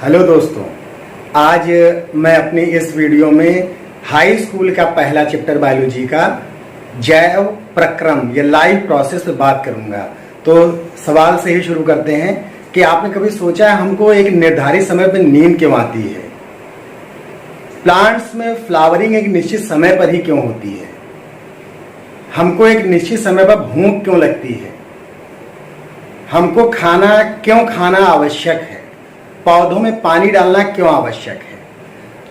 Hello दोस्तों, आज मैं अपनी इस वीडियो में हाई स्कूल का पहला चैप्टर बायोलॉजी का जैव प्रक्रम या लाइफ प्रोसेस पे बात करूंगा। तो सवाल से ही शुरू करते हैं कि आपने कभी सोचा है हमको एक निर्धारित समय पर नींद क्यों आती है? प्लांट्स में फ्लावरिंग एक निश्चित समय पर ही क्यों होती है? हमको एक निश्चित समय पर भूख क्यों लगती है? हमको खाना क्यों खाना आवश्यक है? पौधों में पानी डालना क्यों आवश्यक है?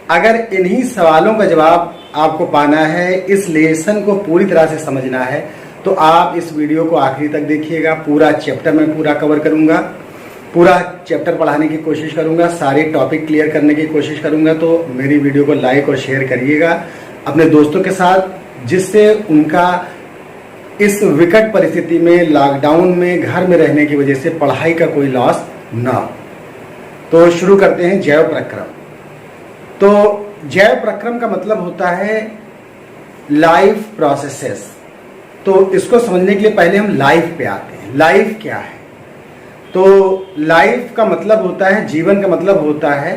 अगर इन्हीं सवालों का जवाब आपको पाना है, इस लेसन को पूरी तरह से समझना है, तो आप इस वीडियो को आखिरी तक देखिएगा। पूरा चैप्टर मैं पूरा कवर करूंगा, पूरा चैप्टर पढ़ाने की कोशिश करूंगा, सारे टॉपिक क्लियर करने की कोशिश करूंगा। तो मेरी वीडियो को लाइक और शेयर करिएगा अपने दोस्तों के साथ, जिससे उनका इस विकट परिस्थिति में, लॉकडाउन में, घर में रहने की वजह से पढ़ाई का कोई लॉस ना हो। तो शुरू करते हैं जैव प्रक्रम। तो जैव प्रक्रम का मतलब होता है लाइफ प्रोसेसेस। तो इसको समझने के लिए पहले हम लाइफ पे आते हैं। लाइफ क्या है? तो लाइफ का मतलब होता है, जीवन का मतलब होता है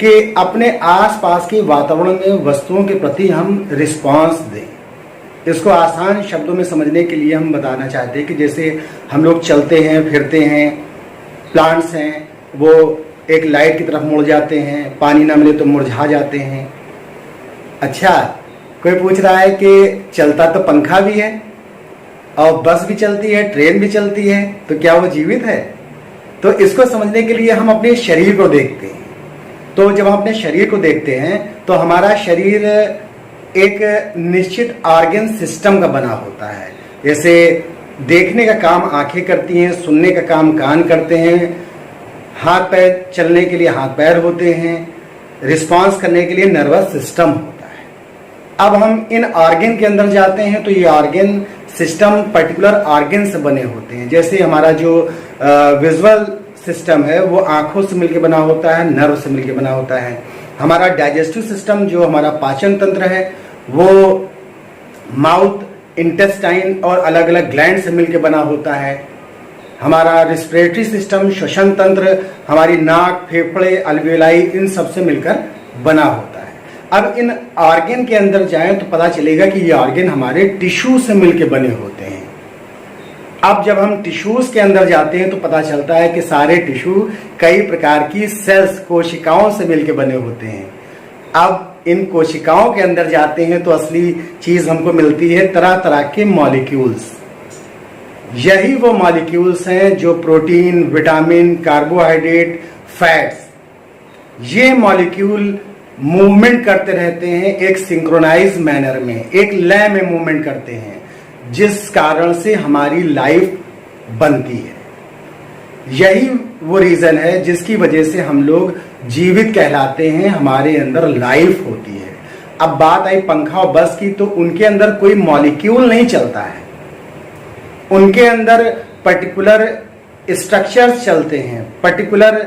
कि अपने आसपास के वातावरण में वस्तुओं के प्रति हम रिस्पांस दें। इसको आसान शब्दों में समझने के लिए हम बताना चाहते हैं कि जैसे हम लोग चलते हैं, फिरते हैं, प्लांट्स हैं, वो एक लाइट की तरफ मुड़ जाते हैं, पानी ना मिले तो मुरझा जाते हैं। अच्छा, कोई पूछ रहा है कि चलता तो पंखा भी है और बस भी चलती है, ट्रेन भी चलती है, तो क्या वो जीवित है? तो इसको समझने के लिए हम अपने शरीर को देखते हैं। तो जब हम अपने शरीर को देखते हैं तो हमारा शरीर एक निश्चित ऑर्गन सिस्टम का बना होता है। जैसे देखने का काम आंखें करती हैं, सुनने का काम कान करते हैं, हाथ पैर चलने के लिए हाथ पैर होते हैं, रिस्पांस करने के लिए नर्वस सिस्टम होता है। अब हम इन ऑर्गन के अंदर जाते हैं तो ये ऑर्गन सिस्टम पर्टिकुलर ऑर्गन से बने होते हैं। जैसे हमारा जो विजुअल सिस्टम है वो आंखों से मिलकर बना होता है, नर्व से मिलकर बना होता है। हमारा डाइजेस्टिव सिस्टम, जो हमारा पाचन तंत्र है, वो माउथ, इंटेस्टाइन और अलग अलग ग्लैंड से मिलकर बना होता है। हमारा रेस्पिरेटरी सिस्टम, श्वसन तंत्र, हमारी नाक, फेफड़े, अल्वेलाई, इन सब से मिलकर बना होता है। अब इन ऑर्गन के अंदर जाएं तो पता चलेगा कि ये ऑर्गन हमारे टिश्यू से मिलकर बने होते हैं। अब जब हम टिश्यूज के अंदर जाते हैं तो पता चलता है कि सारे टिश्यू कई प्रकार की सेल्स, कोशिकाओं से मिलकर बने होते हैं। अब इन कोशिकाओं के अंदर जाते हैं तो असली चीज हमको मिलती है, तरह तरह के मॉलिक्यूल्स। यही वो मॉलिक्यूल्स हैं जो प्रोटीन, विटामिन, कार्बोहाइड्रेट, फैट्स, ये मॉलिक्यूल मूवमेंट करते रहते हैं एक सिंक्रोनाइज मैनर में, एक लय में मूवमेंट करते हैं, जिस कारण से हमारी लाइफ बनती है। यही वो रीजन है जिसकी वजह से हम लोग जीवित कहलाते हैं, हमारे अंदर लाइफ होती है। अब बात आई पंखा और बस की, तो उनके अंदर कोई मॉलिक्यूल नहीं चलता है, उनके अंदर पर्टिकुलर स्ट्रक्चर्स चलते हैं, पर्टिकुलर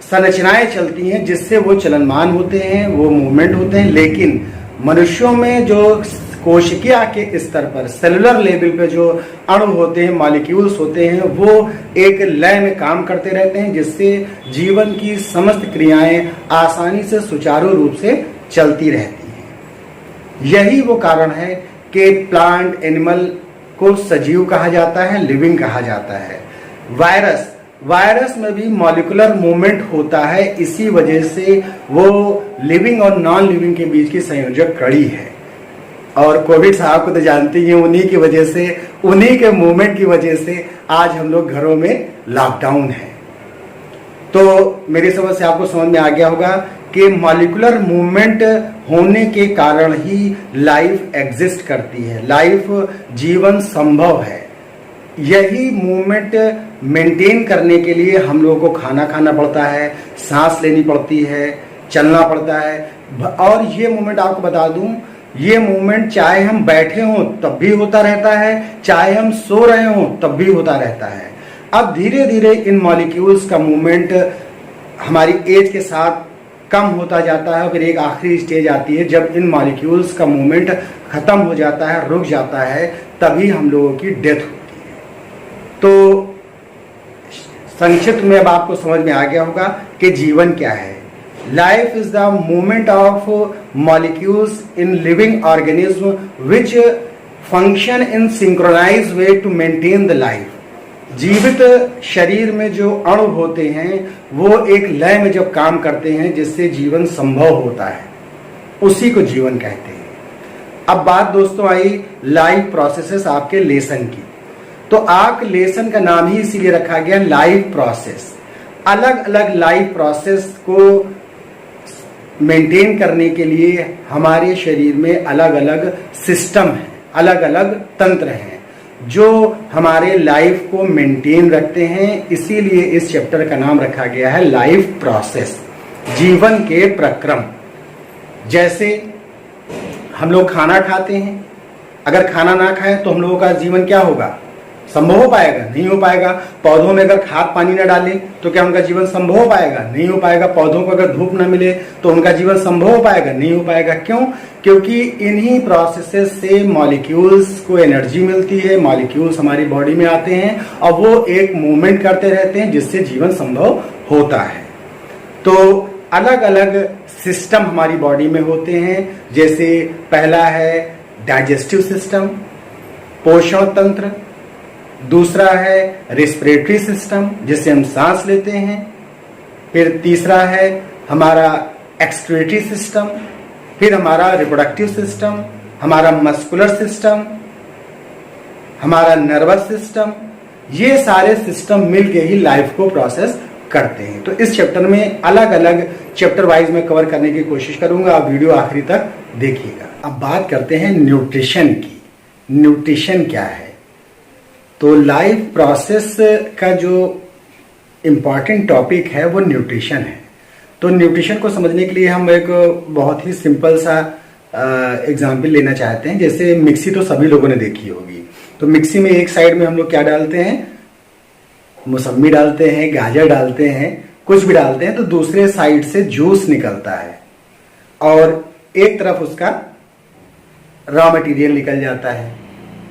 संरचनाएं चलती हैं जिससे वो चलनमान होते हैं, वो मूवमेंट होते हैं। लेकिन मनुष्यों में जो कोशिका के स्तर पर, सेलुलर लेवल पे जो अणु होते हैं, मॉलिक्यूल्स होते हैं, वो एक लय में काम करते रहते हैं, जिससे जीवन की समस्त क्रियाएं आसानी से सुचारू रूप से चलती रहती हैं। यही वो कारण है कि प्लांट, एनिमल को सजीव कहा जाता है, लिविंग कहा जाता है। वायरस में भी मॉलिक्यूलर मूवमेंट होता है, इसी वजह से वो लिविंग और नॉन लिविंग के बीच की संयोजक कड़ी है। और कोविड साहब को तो जानती हैं, उन्हीं की वजह से, उन्हीं के मूवमेंट की वजह से आज हम लोग घरों में लॉकडाउन है। तो मेरी समझ से आपको समझ में आ गया होगा कि मॉलिक्यूलर मूवमेंट होने के कारण ही लाइफ एग्जिस्ट करती है, लाइफ, जीवन संभव है। यही मूवमेंट मेंटेन करने के लिए हम लोगों को खाना खाना पड़ता है, सांस लेनी पड़ती है, चलना पड़ता है। और ये मूवमेंट आपको बता दूं, ये मूवमेंट चाहे हम बैठे हों तब भी होता रहता है, चाहे हम सो रहे हों तब भी होता रहता है। अब धीरे धीरे इन मॉलिक्यूल्स का मूवमेंट हमारी एज के साथ कम होता जाता है। फिर एक आखिरी स्टेज आती है जब इन मॉलिक्यूल्स का मूवमेंट खत्म हो जाता है, रुक जाता है, तभी हम लोगों की डेथ होती है। तो संक्षिप्त में अब आपको समझ में आ गया होगा कि जीवन क्या है। Life is the movement of molecules in living organism which function in synchronise way to maintain the life. जीवित शरीर में जो अणु होते हैं वो एक लय में जब काम करते हैं जिससे जीवन संभव होता है, उसी को जीवन कहते हैं। अब बात दोस्तों आई लाइफ प्रोसेसेस आपके लेसन की। तो आप लेसन का नाम ही इसीलिए रखा गया लाइफ प्रोसेस। अलग अलग लाइफ प्रोसेस को मेंटेन करने के लिए हमारे शरीर में अलग अलग सिस्टम है, अलग अलग तंत्र हैं जो हमारे लाइफ को मेंटेन रखते हैं। इसीलिए इस चैप्टर का नाम रखा गया है लाइफ प्रोसेस, जीवन के प्रक्रम। जैसे हम लोग खाना खाते हैं, अगर खाना ना खाएं तो हम लोगों का जीवन क्या होगा, संभव हो पाएगा? नहीं हो पाएगा। पौधों में अगर खाद पानी ना डालें तो क्या उनका जीवन संभव हो पाएगा? नहीं हो पाएगा। पौधों को अगर धूप ना मिले तो उनका जीवन संभव हो पाएगा? नहीं हो पाएगा। क्यों? क्योंकि इन्हीं प्रोसेसेस से मॉलिक्यूल्स को एनर्जी मिलती है, मॉलिक्यूल्स हमारी बॉडी में आते हैं और वो एक मूवमेंट करते रहते हैं जिससे जीवन संभव होता है। तो अलग अलग सिस्टम हमारी बॉडी में होते हैं। जैसे पहला है डाइजेस्टिव सिस्टम, पोषण तंत्र। दूसरा है रेस्पिरेटरी सिस्टम जिससे हम सांस लेते हैं। फिर तीसरा है हमारा एक्सक्रीटरी सिस्टम। फिर हमारा रिप्रोडक्टिव सिस्टम, हमारा मस्कुलर सिस्टम, हमारा नर्वस सिस्टम। ये सारे सिस्टम मिलके ही लाइफ को प्रोसेस करते हैं। तो इस चैप्टर में अलग अलग चैप्टर वाइज में कवर करने की कोशिश करूंगा। आप वीडियो आखिरी तक देखिएगा। अब बात करते हैं न्यूट्रिशन की। न्यूट्रिशन क्या है? तो लाइफ प्रोसेस का जो इम्पॉर्टेंट टॉपिक है वो न्यूट्रिशन है। तो न्यूट्रिशन को समझने के लिए हम एक बहुत ही सिंपल सा एग्जाम्पल लेना चाहते हैं। जैसे मिक्सी तो सभी लोगों ने देखी होगी। तो मिक्सी में एक साइड में हम लोग क्या डालते हैं, मौसमी डालते हैं, गाजर डालते हैं, कुछ भी डालते हैं, तो दूसरे साइड से जूस निकलता है और एक तरफ उसका रॉ मटेरियल निकल जाता है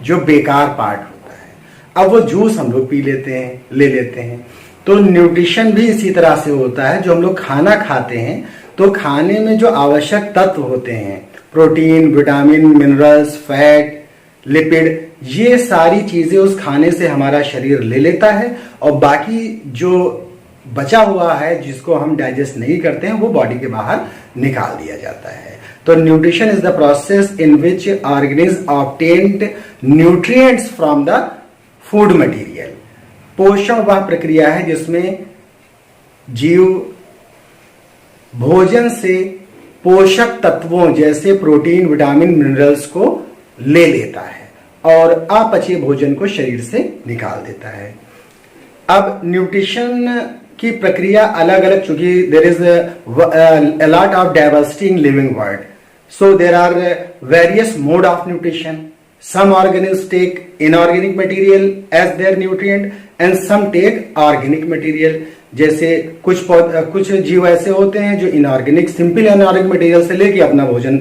जो बेकार पार्ट होता है। अब वो जूस हम लोग पी लेते हैं, ले लेते हैं। तो न्यूट्रिशन भी इसी तरह से होता है। जो हम लोग खाना खाते हैं तो खाने में जो आवश्यक तत्व होते हैं, protein, vitamin, minerals, fat, lipid, ये सारी चीजें उस खाने से हमारा शरीर ले लेता है और बाकी जो बचा हुआ है जिसको हम डाइजेस्ट नहीं करते हैं वो बॉडी के बाहर निकाल दिया जाता है। तो nutrition is the process in which organism obtained nutrients from the food material. पोषण वह प्रक्रिया है जिसमें जीव भोजन से पोषक तत्वों जैसे प्रोटीन, विटामिन, मिनरल्स को ले लेता है और अपचे भोजन को शरीर से निकाल देता है। अब न्यूट्रिशन की प्रक्रिया अलग अलग, चूंकि there is a lot of diversity in living world, so there are various mode of nutrition. Some organisms take inorganic material as their nutrient and some take organic material. जैसे कुछ जीव ऐसे होते हैं जो इनऑर्गेनिक, सिंपल इनऑर्गेनिक मटेरियल से लेके अपना भोजन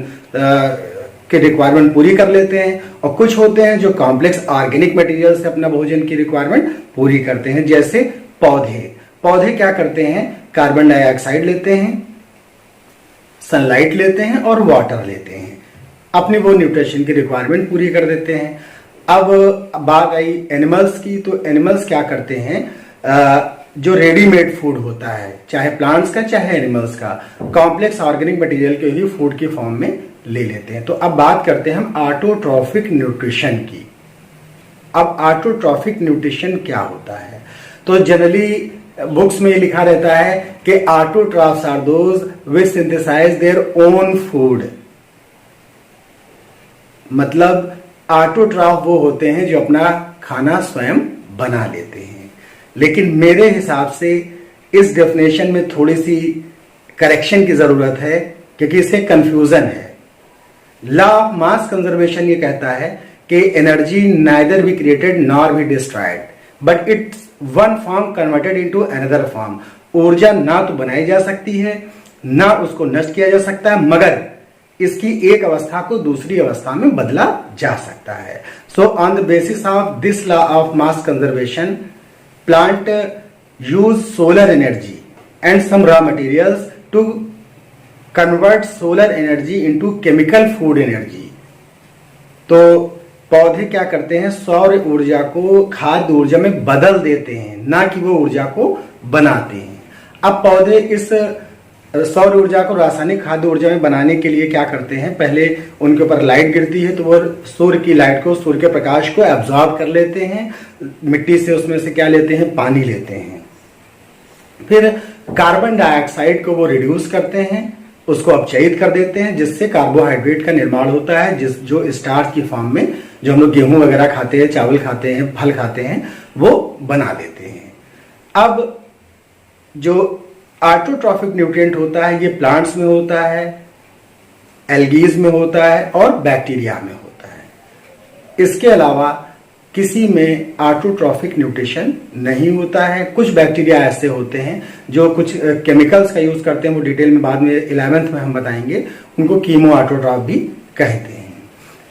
के रिक्वायरमेंट पूरी कर लेते हैं और कुछ होते हैं जो कॉम्प्लेक्स ऑर्गेनिक मटेरियल से अपना भोजन की रिक्वायरमेंट पूरी करते हैं। जैसे पौधे क्या करते हैं, कार्बन डाइऑक्साइड लेते हैं, सनलाइट लेते हैं और वाटर लेते हैं, अपनी वो न्यूट्रिशन की रिक्वायरमेंट पूरी कर देते हैं। अब बात आई एनिमल्स की, तो एनिमल्स क्या करते हैं, जो रेडीमेड फूड होता है, चाहे प्लांट्स का चाहे एनिमल्स का, कॉम्प्लेक्स ऑर्गेनिक मटेरियल के ही फूड की फॉर्म में ले लेते हैं। तो अब बात करते हैं हम ऑटोट्रॉफिक न्यूट्रिशन की। अब ऑटोट्रॉफिक न्यूट्रिशन क्या होता है? तो जनरली बुक्स में लिखा रहता है कि autotrophs are those which synthesize their own food. मतलब ऑटोट्रॉफ वो होते हैं जो अपना खाना स्वयं बना लेते हैं। लेकिन मेरे हिसाब से इस डेफिनेशन में थोड़ी सी करेक्शन की जरूरत है क्योंकि इससे कंफ्यूजन है। लॉ ऑफ मास कंजर्वेशन ये कहता है कि energy neither be created nor be destroyed but it's one form converted into another form. ऊर्जा ना तो बनाई जा सकती है ना उसको नष्ट किया जा सकता है, मगर इसकी एक अवस्था को दूसरी अवस्था में बदला जा सकता है। So on the basis of this law of mass conservation, plant use solar energy and some raw materials to convert solar energy into chemical food energy. तो पौधे क्या करते हैं, सौर ऊर्जा को खाद्य ऊर्जा में बदल देते हैं, ना कि वो ऊर्जा को बनाते हैं। अब पौधे इस सौर ऊर्जा को रासायनिक खाद्य ऊर्जा में बनाने के लिए क्या करते हैं, पहले उनके ऊपर लाइट गिरती है तो वो सूर्य की लाइट को, सूर्य के प्रकाश को एब्जॉर्ब कर लेते हैं, मिट्टी से उसमें से क्या लेते हैं, पानी लेते हैं। फिर कार्बन डाइऑक्साइड को वो रिड्यूस करते हैं, उसको अपचयित कर देते हैं, जिससे कार्बोहाइड्रेट का निर्माण होता है, जो स्टार्च की फॉर्म में जो हम लोग गेहूं वगैरह खाते हैं, चावल खाते हैं, फल खाते हैं, वो बना देते हैं। अब जो ऑटोट्रॉफिक न्यूट्रिएंट होता है ये प्लांट्स में होता है, एल्गीज में होता है और बैक्टीरिया में होता है। इसके अलावा किसी में ऑटोट्रॉफिक न्यूट्रिशन नहीं होता है। कुछ बैक्टीरिया ऐसे होते हैं जो कुछ केमिकल्स का यूज करते हैं, वो डिटेल में बाद में 11th में हम बताएंगे, उनको कीमो ऑटोट्रॉफ भी कहते हैं।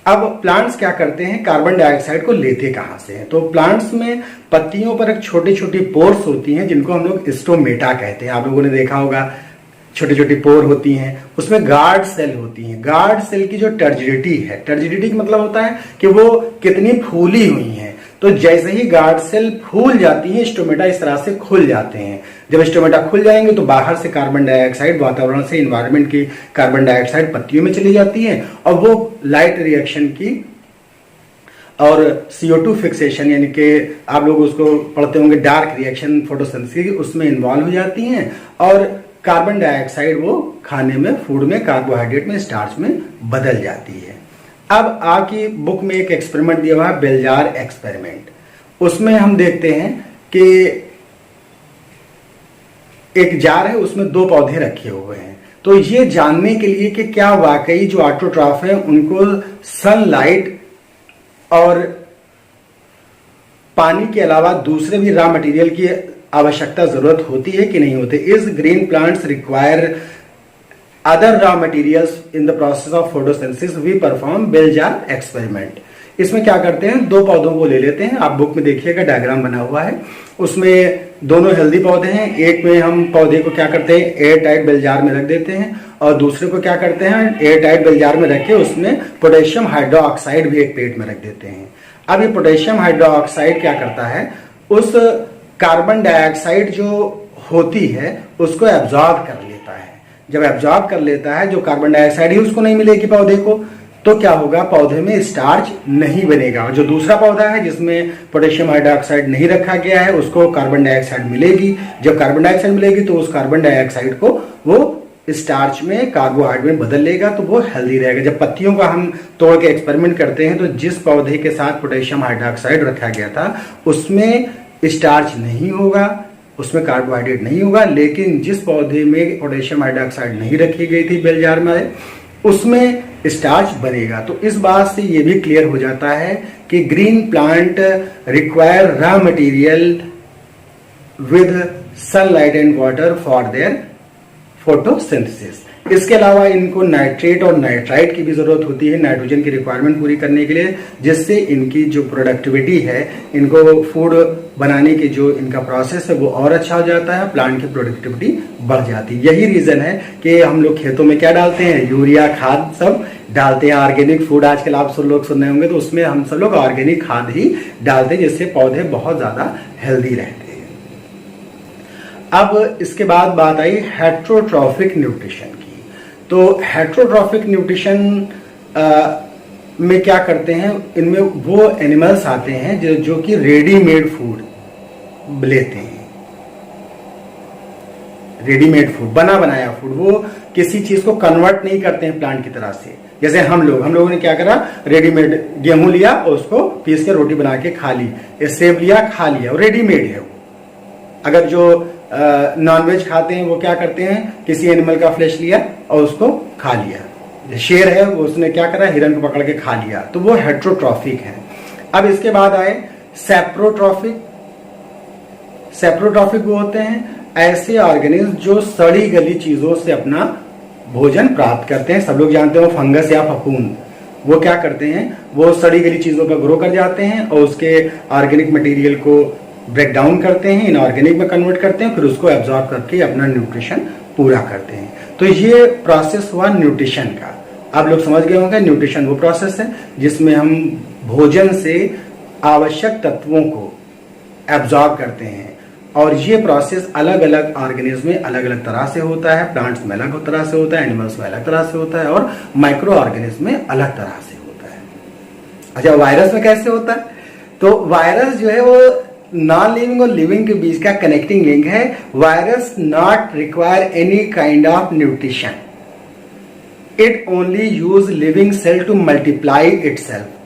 अब प्लांट्स क्या करते हैं, कार्बन डाइऑक्साइड को लेते कहां से हैं, तो प्लांट्स में पत्तियों पर एक छोटी छोटी पोर्स होती हैं जिनको हम लोग स्टोमेटा कहते हैं। आप लोगों ने देखा होगा, छोटी छोटी पोर होती हैं, उसमें गार्ड सेल होती हैं। गार्ड सेल की जो टर्जिडिटी है, टर्जिडिटी का मतलब होता है कि वो कितनी फूली हुई हैं। तो जैसे ही गार्ड सेल फूल जाती हैं, स्टोमेटा इस तरह से खुल जाते हैं। जब स्टोमेटा खुल जाएंगे तो बाहर से कार्बन डाइऑक्साइड, वातावरण से, इन्वायरमेंट की कार्बन डाइऑक्साइड पत्तियों में चली जाती है और वो लाइट रिएक्शन की और CO2 फिक्सेशन, यानी कि आप लोग उसको पढ़ते होंगे डार्क रिएक्शन फोटोसिंथेसिस, उसमें इन्वॉल्व हो जाती हैं और कार्बन डाइऑक्साइड वो खाने में, फूड में, कार्बोहाइड्रेट में, स्टार्च में बदल जाती है। अब आपकी बुक में एक एक्सपेरिमेंट दिया हुआ है, बेलजार एक्सपेरिमेंट। उसमें हम देखते हैं कि एक जार है, उसमें 2 पौधे रखे हुए हैं। तो ये जानने के लिए कि क्या वाकई जो ऑटोट्रॉफ है उनको सनलाइट और पानी के अलावा दूसरे भी रॉ मटेरियल की आवश्यकता जरूरत होती है कि नहीं होती। Is green plants require other raw materials in the process of photosynthesis, we perform bell jar experiment. इसमें क्या करते हैं, 2 पौधों को ले लेते हैं, आप बुक में देखिएगा डायग्राम बना हुआ है, उसमें दोनों हेल्दी पौधे हैं। एक में हम पौधे को क्या करते हैं, एयर टाइट बेलजार में रख देते हैं और दूसरे को क्या करते हैं, एयर टाइट बेलजार में रख के उसमें पोटेशियम हाइड्रोक्साइड भी एक प्लेट में रख देते हैं। अब ये पोटेशियम हाइड्रोक्साइड क्या करता है, उस कार्बन डाइऑक्साइड जो होती है उसको एब्जॉर्ब कर लेता है। जब एब्जॉर्ब कर लेता है, जो कार्बन डाइऑक्साइड ही उसको नहीं मिलेगी पौधे को, तो क्या होगा, पौधे में स्टार्च नहीं बनेगा। जो दूसरा पौधा है जिसमें पोटेशियम हाइड्रोक्साइड नहीं रखा गया है, उसको कार्बन डाइऑक्साइड मिलेगी। जब कार्बन डाइऑक्साइड मिलेगी तो उस कार्बन डाइऑक्साइड को वो स्टार्च में, कार्बोहाइड्रेट में बदल लेगा, तो वो हेल्दी रहेगा। जब पत्तियों का हम तोड़ के एक्सपेरिमेंट करते हैं तो जिस पौधे के साथ पोटेशियम हाइड्रोक्साइड रखा गया था उसमें स्टार्च नहीं होगा, उसमें कार्बोहाइड्रेट नहीं होगा, लेकिन जिस पौधे में पोटेशियम हाइड्रोक्साइड नहीं रखी गई थी बेलजार में, उसमें स्टार्च बनेगा। तो इस बात से ये भी क्लियर हो जाता है कि green plant require raw material with sunlight and water for their photosynthesis. इसके अलावा इनको नाइट्रेट और नाइट्राइट की भी जरूरत होती है नाइट्रोजन की रिक्वायरमेंट पूरी करने के लिए, जिससे इनकी जो प्रोडक्टिविटी है, इनको फूड बनाने की जो इनका प्रोसेस है वो और अच्छा हो जाता है, प्लांट की प्रोडक्टिविटी बढ़ जाती है। यही रीजन है कि हम लोग खेतों में क्या डालते हैं, यूरिया खाद सब डालते हैं। ऑर्गेनिक फूड आजकल आप सब लोग सुन रहे होंगे, तो उसमें हम सब लोग ऑर्गेनिक खाद ही डालते हैं, जिससे पौधे बहुत ज्यादा हेल्दी रहते हैं। अब इसके बाद बात आई हेट्रोट्रॉफिक न्यूट्रिशन की। तो हेट्रोट्रॉफिक न्यूट्रिशन में क्या करते हैं, इनमें वो एनिमल्स आते हैं जो कि रेडीमेड फूड लेते हैं, रेडीमेड फूड, बना बनाया फूड, वो किसी चीज को कन्वर्ट नहीं करते हैं प्लांट की तरह से। जैसे हम लोगों ने क्या करा, रेडीमेड गेहूं लिया और उसको पीस के रोटी बना के खा ली, सेब लिया खा लिया, रेडीमेड है वो। अगर जो नॉनवेज खाते हैं वो क्या करते हैं, किसी एनिमल का फ्लेश लिया और उसको खा लिया। शेर है वो, उसने क्या करा, हिरन को पकड़ के खा लिया, तो वो हेट्रोट्रॉफिक है। अब इसके बाद आए सैप्रोट्रॉफिक। सैप्रोट्रॉफिक वो होते हैं ऐसे ऑर्गेनिज्म जो सड़ी गली चीजों से अपना भोजन प्राप्त करते हैं। सब लोग जानते हो फंगस या फफूंद, वो क्या करते हैं, वो सड़ी गली चीजों पर ग्रो कर जाते हैं और उसके ऑर्गेनिक मटेरियल को ब्रेक डाउन करते हैं, इनऑर्गेनिक में कन्वर्ट करते हैं, फिर उसको एब्जॉर्ब करके अपना न्यूट्रिशन पूरा करते हैं। तो ये प्रोसेस हुआ न्यूट्रिशन का। आप लोग समझ गए होंगे न्यूट्रिशन वो प्रोसेस है जिसमें हम भोजन से आवश्यक तत्वों को एब्जॉर्ब करते हैं, और ये प्रोसेस अलग अलग ऑर्गेनिज्म में अलग अलग तरह से होता है। प्लांट्स में अलग तरह से होता है, एनिमल्स में अलग तरह से होता है, और माइक्रो ऑर्गेनिज्म में अलग तरह से होता है। अच्छा, वायरस में कैसे होता है? तो वायरस जो है वो नॉन लिविंग और लिविंग के बीच का कनेक्टिंग लिंक है। Virus not require any kind of nutrition, it only use living cell to multiply itself,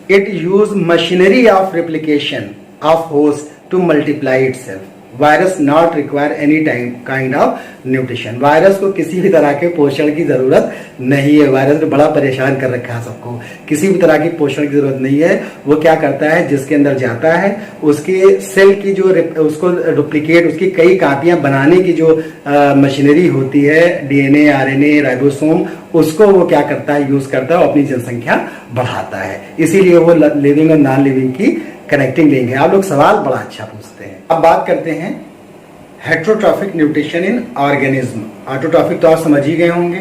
it use machinery of replication of host to multiply itself. Virus not require any kind of nutrition. Virus को किसी भी तरह के पोषण की जरूरत नहीं है। वायरस ने बड़ा परेशान कर रखा है सबको, किसी भी तरह की पोषण की जरूरत नहीं है। वो क्या करता है, जिसके अंदर जाता है उसके सेल की जो उसको डुप्लीकेट, उसकी कई कापियां बनाने की जो मशीनरी होती है, डीएनए, आरएनए, राइबोसोम, उसको वो क्या करता है, यूज करता है, अपनी जनसंख्या बढ़ाता है। इसीलिए वो लिविंग और नॉन लिविंग की कनेक्टिंग लिंक है। आप लोग सवाल बड़ा अच्छा पूछते हैं। अब बात करते हैं heterotrophic nutrition in organism. Autotrophic तो आप समझ ही गए होंगे।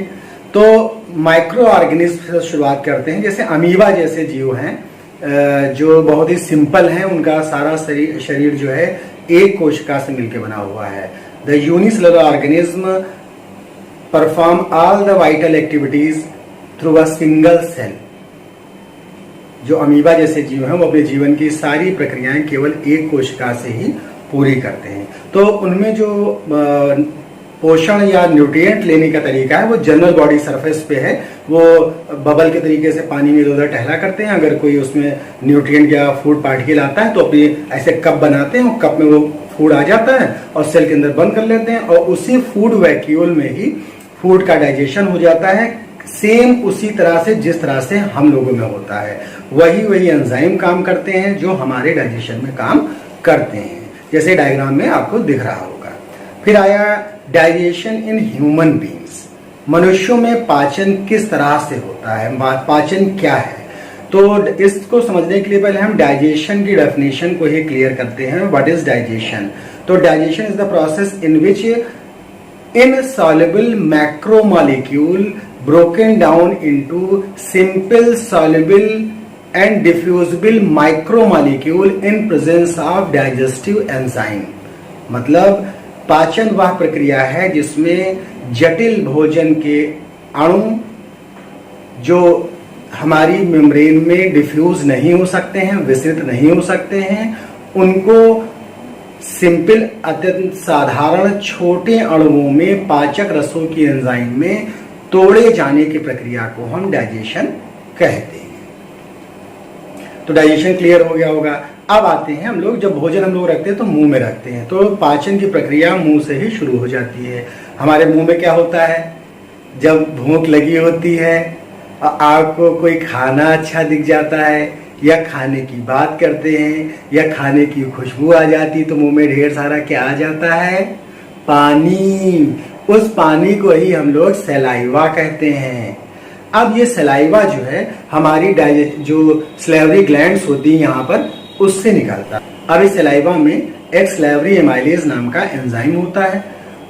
तो माइक्रो ऑर्गेनिज्म से शुरुआत करते हैं। जैसे अमीबा जैसे जीव हैं जो बहुत ही सिंपल हैं, उनका सारा शरीर जो है एक कोशिका से मिलकर बना हुआ है। The unicellular organism perform all the vital activities through a single cell. जो अमीबा जैसे जीव हैं वो अपने जीवन की सारी प्रक्रियाएं केवल एक कोशिका से ही पूरी करते हैं। तो उनमें जो पोषण या न्यूट्रिएंट लेने का तरीका है वो जनरल बॉडी सरफेस पे है। वो बबल के तरीके से पानी में इधर टहला करते हैं। अगर कोई उसमें न्यूट्रिएंट या फूड पार्टिकल आता है तो अपने ऐसे कप बनाते हैं, कप में वो फूड आ जाता है और सेल के अंदर बंद कर लेते हैं, और उसी फूड वैक्यूल में ही फूड का डाइजेशन हो जाता है। सेम उसी तरह से जिस तरह से हम लोगों में होता है, वही एंजाइम काम करते हैं जो हमारे डाइजेशन में काम करते हैं, जैसे डायग्राम में आपको दिख रहा होगा। फिर आया डाइजेशन इन ह्यूमन बीइंग्स। मनुष्यों में पाचन किस तरह से होता है, पाचन क्या है? तो इसको समझने के लिए पहले हम डाइजेशन की डेफिनेशन को ही क्लियर करते हैं। What is digestion? तो digestion is the process in which insoluble macromolecule broken down into simple soluble and diffusible micromolecule in presence of digestive enzyme। मतलब पाचन वह प्रक्रिया है जिसमें जटिल भोजन के अणु जो हमारी मेम्ब्रेन में डिफ्यूज नहीं हो सकते हैं, विसरित नहीं हो सकते हैं, उनको सिंपल अत्यंत साधारण छोटे अणुओं में पाचक रसों की एंजाइम में तोड़े जाने की प्रक्रिया को हम डाइजेशन कहते हैं। तो डाइजेशन क्लियर हो गया होगा। अब आते हैं हम लोग, जब भोजन हम लोग रखते हैं तो मुंह में रखते हैं, तो पाचन की प्रक्रिया मुंह से ही शुरू हो जाती है। हमारे मुंह में क्या होता है, जब भूख लगी होती है और आपको कोई खाना अच्छा दिख जाता है या खाने की बात करते हैं या खाने की खुशबू आ जाती तो मुंह में ढेर सारा क्या आ जाता है, पानी। उस पानी को ही हम लोग सलाइवा कहते हैं। अब ये सलाइवा जो है हमारी जो सलाइवरी ग्लैंड्स होती है यहाँ पर, उससे निकलता है। अब इस सलाइवा में एक सलाइवरी एमाइलेज नाम का एंजाइम होता है।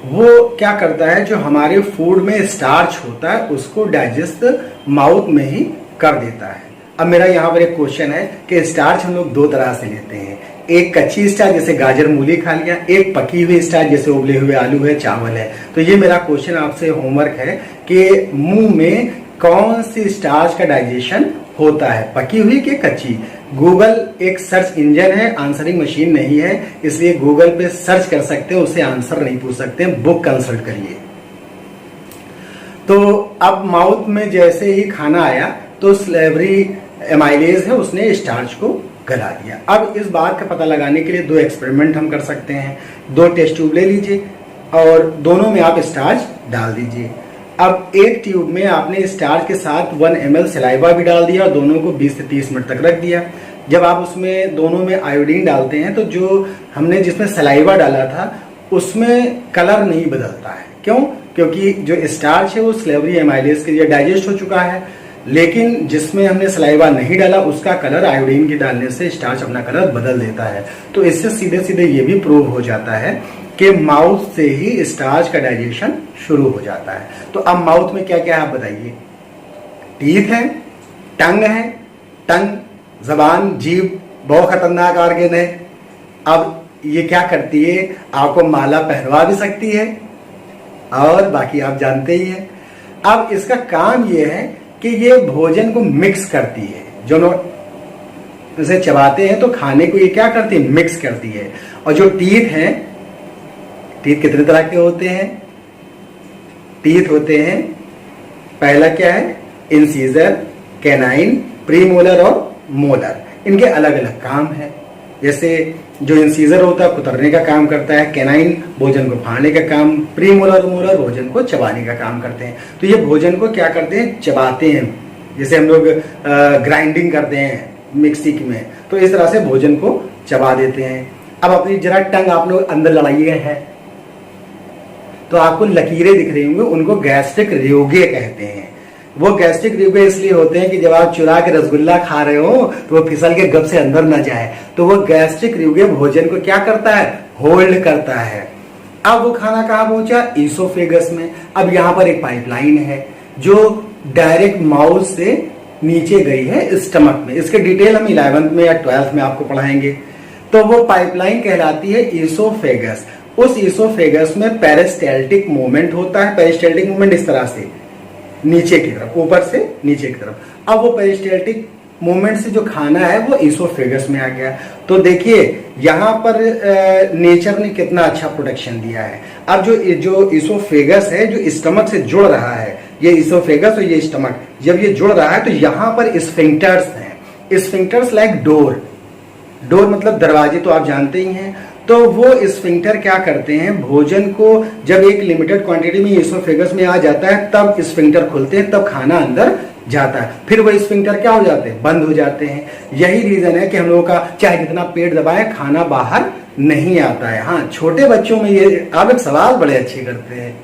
वो क्या करता है, जो हमारे फूड में स्टार्च होता है उसको डाइजेस्ट माउथ में ही कर देता है। अब मेरा यहाँ पर एक क्वेश्चन है कि स्टार्च हम लोग दो तरह से लेते हैं, एक कच्ची स्टार्च जैसे गाजर मूली खा लिया, एक पकी हुई स्टार्च जैसे उबले हुए आलू है, चावल है। तो ये मेरा क्वेश्चन आपसे होमवर्क है कि मुंह में कौन सी स्टार्च का डाइजेशन होता है, पकी हुई कि कच्ची? गूगल एक सर्च इंजन है, आंसरिंग मशीन नहीं है, इसलिए गूगल पे सर्च कर सकते हैं, उससे आंसर नहीं पूछ सकते, बुक कंसल्ट करिए। तो अब माउथ में जैसे ही खाना आया तो सलाइवरी एमाइलेज है उसने स्टार्च को गला दिया। अब इस बात का पता लगाने के लिए दो एक्सपेरिमेंट हम कर सकते हैं। दो टेस्ट ट्यूब ले लीजिए और दोनों में आप स्टार्च डाल दीजिए। अब एक ट्यूब में आपने स्टार्च के साथ 1 ml सलाइवा भी डाल दिया और दोनों को 20 से 30 मिनट तक रख दिया। जब आप उसमें दोनों में आयोडीन डालते हैं तो जो हमने जिसमें सलाइवा डाला था उसमें कलर नहीं बदलता है। क्यों? क्योंकि जो स्टार्च है वो सलाइवरी एमाइलेज के लिए डाइजेस्ट हो चुका है। लेकिन जिसमें हमने सलाइवा नहीं डाला उसका कलर आयोडीन के डालने से स्टार्च अपना कलर बदल देता है। तो इससे सीधे सीधे ये भी प्रूव हो जाता है कि माउथ से ही स्टार्च का डाइजेशन शुरू हो जाता है। तो अब माउथ में क्या क्या है आप बताइए। टीथ है, टंग है, टंग जबान जीभ बहुत खतरनाक ऑर्गन है। अब ये क्या करती है, आपको माला पहनवा भी सकती है और बाकी आप जानते ही हैं। अब इसका काम ये है कि ये भोजन को मिक्स करती है। जो लोग इसे चबाते हैं तो खाने को ये क्या करती है, मिक्स करती है। और जो टीथ हैं, टीथ कितने तरह के होते हैं, टीथ होते हैं, पहला क्या है, इंसीजर, कैनाइन, प्रीमोलर और मोलर। इनके अलग अलग काम है। जैसे जो इंसीजर होता है कुतरने का काम करता है, कैनाइन भोजन को फाड़ने का काम, प्रीमोलर मोलर भोजन को चबाने का काम करते हैं। तो ये भोजन को क्या करते हैं, चबाते हैं। जैसे हम लोग ग्राइंडिंग करते हैं मिक्सी में, तो इस तरह से भोजन को चबा देते हैं। अब अपनी जरा टंग आप लोग अंदर लड़ाइए है तो आपको लकीरें दिख रही होंगी, उनको गैस्ट्रिक रियोगे कहते हैं। वो गैस्ट्रिक रियोगे इसलिए होते हैं कि जब आप चुरा के रसगुल्ला खा रहे हो तो वो फिसल के गब से अंदर ना जाए। तो वो गैस्ट्रिक रियोगे भोजन को क्या करता है, होल्ड करता है। अब वो खाना कहाँ पहुंचा, ईसोफेगस में। अब यहाँ पर एक पाइपलाइन है जो डायरेक्ट माउथ से नीचे गई है स्टमक में। इसके डिटेल हम 11th में या 12th में आपको पढ़ाएंगे। तो वो पाइपलाइन कहलाती है ईसोफेगस। उस ईसोफेगस में पेरिस्टाल्टिक मूवमेंट होता है। पेरिस्टाल्टिक मूवमेंट इस तरह से नीचे की तरफ, ऊपर से नीचे की तरफ। अब वो पेरिस्टाल्टिक मूवमेंट से जो खाना है वो ईसोफेगस में आ गया। तो देखिए यहाँ पर नेचर ने कितना अच्छा प्रोटेक्शन दिया है। अब जो ईसोफेगस है जो स्टमक से जुड़ रहा है, ये ईसोफेगस और ये स्टमक जब ये जुड़ रहा है तो यहाँ पर स्फिंक्टर्स हैं। स्फिंक्टर्स लाइक डोर, डोर मतलब दरवाजे तो आप जानते ही हैं। तो वो स्फिंक्टर क्या करते हैं, भोजन को जब एक लिमिटेड क्वांटिटी में ईसोफेगस में आ जाता है तब स्फिंक्टर खुलते हैं, तब खाना अंदर जाता है। फिर वो स्फिंक्टर क्या हो जाते हैं, बंद हो जाते हैं। यही रीजन है कि हम लोगों का चाहे जितना पेट दबाए खाना बाहर नहीं आता है। हाँ, छोटे बच्चों में ये आप एक सवाल बड़े अच्छे करते हैं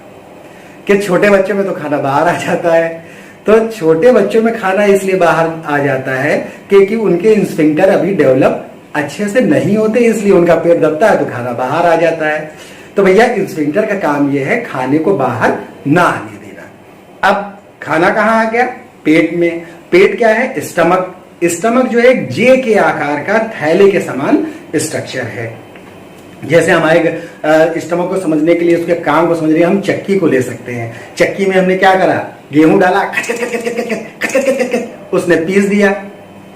कि छोटे बच्चों में तो खाना बाहर आ जाता है। तो छोटे बच्चों में खाना इसलिए बाहर आ जाता है क्योंकि उनके स्फिंक्टर अभी डेवलप अच्छे से नहीं होते, इसलिए उनका पेट दबता है तो खाना बाहर आ जाता है। तो भैया स्फिंक्टर का काम यह है खाने को बाहर ना आने देना। अब खाना कहाँ आ गया, पेट में। पेट क्या है, स्टमक। स्टमक जो है एक जे के आकार का थैले के समान स्ट्रक्चर है। जैसे हमारे स्टमक को समझने के लिए, उसके काम को समझने के लिए हम चक्की को ले सकते हैं। चक्की में हमने क्या करा, गेहूं डाला, उसने पीस दिया।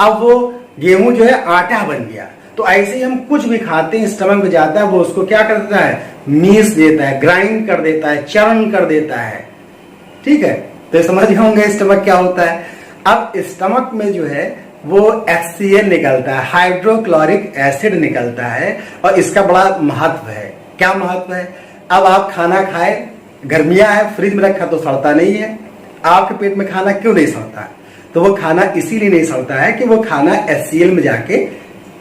अब वो गेहूं जो है आटा बन गया। तो ऐसे ही हम कुछ भी खाते हैं स्टमक में जाता है, वो उसको क्या कर देता है, मीस देता है, ग्राइंड कर देता है, चरण कर देता है। ठीक है, तो समझ गए होंगे स्टमक क्या होता है। अब स्टमक में जो है वो HCl निकलता है, हाइड्रोक्लोरिक एसिड निकलता है, और इसका बड़ा महत्व है। क्या महत्व है, अब आप खाना खाए, गर्मियां है, फ्रिज में रखा तो सड़ता नहीं है। आपके पेट में खाना क्यों नहीं सड़ता, तो वो खाना इसीलिए नहीं सड़ता है कि वो खाना HCl में जाके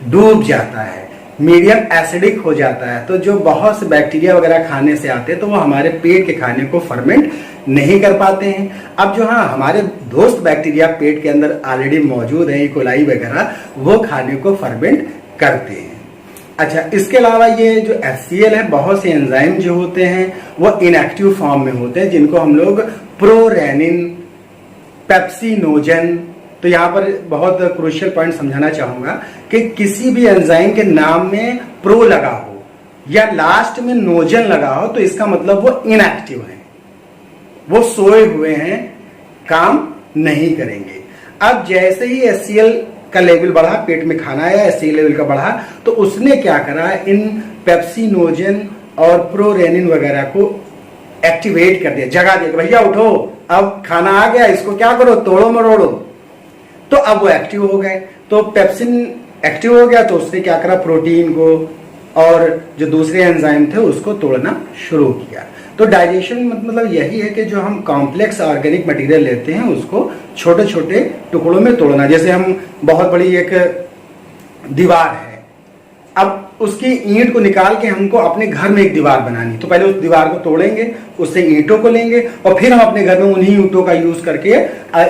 डूब जाता है, मीडियम एसिडिक हो जाता है। तो जो बहुत से बैक्टीरिया वगैरह खाने से आते हैं तो वो हमारे पेट के खाने को फर्मेंट नहीं कर पाते हैं। अब जो हाँ हमारे दोस्त बैक्टीरिया पेट के अंदर ऑलरेडी मौजूद है, इकोलाई वगैरह, वो खाने को फर्मेंट करते हैं। अच्छा, इसके अलावा ये जो HCl है, बहुत से एंजाइम जो होते हैं वो इनएक्टिव फॉर्म में होते हैं, जिनको हम लोग प्रोरेनिन, पेप्सिनोजन। तो यहाँ पर बहुत क्रूशियल पॉइंट समझाना चाहूंगा कि किसी भी एंजाइम के नाम में प्रो लगा हो या लास्ट में नोजन लगा हो तो इसका मतलब वो इनएक्टिव है, वो सोए हुए हैं, काम नहीं करेंगे। अब जैसे ही HCl का लेवल बढ़ा, पेट में खाना आया, HCl लेवल का बढ़ा, तो उसने क्या करा, इन पेप्सिनोजन और प्रोरेनिन वगैरह को एक्टिवेट कर दिया, जगा दिया, भैया उठो, अब खाना आ गया, इसको क्या करो, तोड़ो मरोड़ो। तो अब वो एक्टिव हो गए। तो पेप्सिन एक्टिव हो गया तो उसने क्या करा, प्रोटीन को और जो दूसरे एंजाइम थे उसको तोड़ना शुरू किया। तो डाइजेशन मतलब यही है कि जो हम कॉम्प्लेक्स ऑर्गेनिक मटेरियल लेते हैं उसको छोटे छोटे टुकड़ों में तोड़ना। जैसे हम बहुत बड़ी एक दीवार है, अब उसकी ईंट को निकाल के हमको अपने घर में एक दीवार बनानी, तो पहले उस दीवार को तोड़ेंगे, उससे ईंटों को लेंगे और फिर हम अपने घर में उन्हीं ईंटों का यूज करके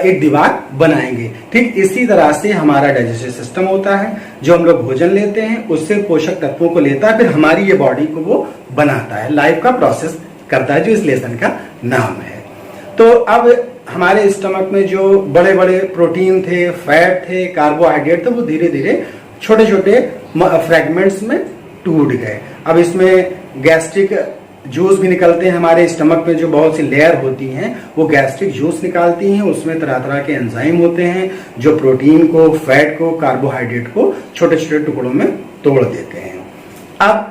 एक दीवार बनाएंगे। ठीक इसी तरह से हमारा डाइजेस्टिव सिस्टम होता है, जो हम लोग भोजन लेते हैं उससे पोषक तत्वों को लेता है, फिर हमारी ये बॉडी को वो बनाता है, लाइफ का प्रोसेस करता है, जो इस लेसन का नाम है। तो अब हमारे स्टमक में जो बड़े बड़े प्रोटीन थे, फैट थे, कार्बोहाइड्रेट थे, वो धीरे धीरे छोटे छोटे फ्रेगमेंट्स में टूट गए। अब इसमें गैस्ट्रिक जूस भी निकलते हैं, हमारे स्टमक में जो बहुत सी लेयर होती हैं वो गैस्ट्रिक जूस निकालती हैं, उसमें तरह तरह के एंजाइम होते हैं जो प्रोटीन को, फैट को, कार्बोहाइड्रेट को छोटे छोटे टुकड़ों में तोड़ देते हैं। अब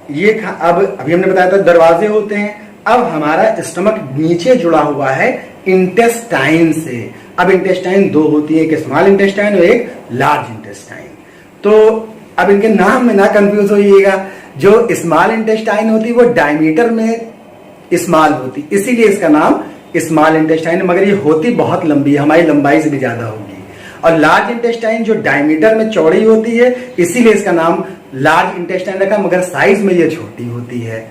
अभी हमने बताया था दरवाजे होते हैं। अब हमारा स्टमक नीचे जुड़ा हुआ है इंटेस्टाइन से। अब इंटेस्टाइन दो होती है, एक स्मॉल इंटेस्टाइन और एक लार्ज इंटेस्टाइन। तो अब इनके नाम में ना कंफ्यूज होइएगा, जो स्मॉल इंटेस्टाइन होती है वो डायमीटर में स्मॉल होती, इसीलिए इसका नाम स्मॉल इंटेस्टाइन, मगर ये होती बहुत लंबी है, हमारी लंबाई से भी ज्यादा होगी। और लार्ज इंटेस्टाइन जो डायमीटर में चौड़ी होती है, इसीलिए इसका नाम लार्ज इंटेस्टाइन रखा, मगर साइज में ये छोटी होती है।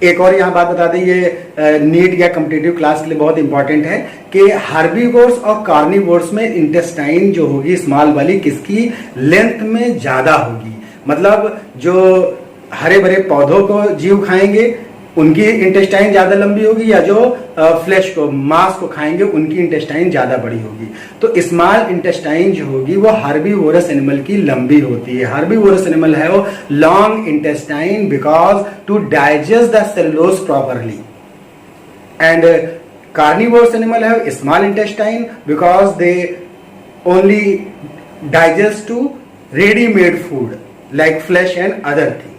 एक और यहाँ बात बता दें, ये नीट या कॉम्पिटिटिव क्लास के लिए बहुत इंपॉर्टेंट है कि हार्बीवोर्स और कार्निवोर्स में इंटेस्टाइन जो होगी स्मॉल वाली, किसकी लेंथ में ज्यादा होगी। मतलब जो हरे भरे पौधों को जीव खाएंगे उनकी इंटेस्टाइन ज्यादा लंबी होगी, या जो फ्लैश को, मांस को खाएंगे उनकी इंटेस्टाइन ज्यादा बड़ी होगी। तो स्मॉल इंटेस्टाइन जो होगी वो हार्बीवोरस एनिमल की लंबी होती है। हार्बीवोरस एनिमल है वो long intestine because to digest the cellulose properly, and carnivorous animal है small intestine because they only digest to readymade food like flesh and other things.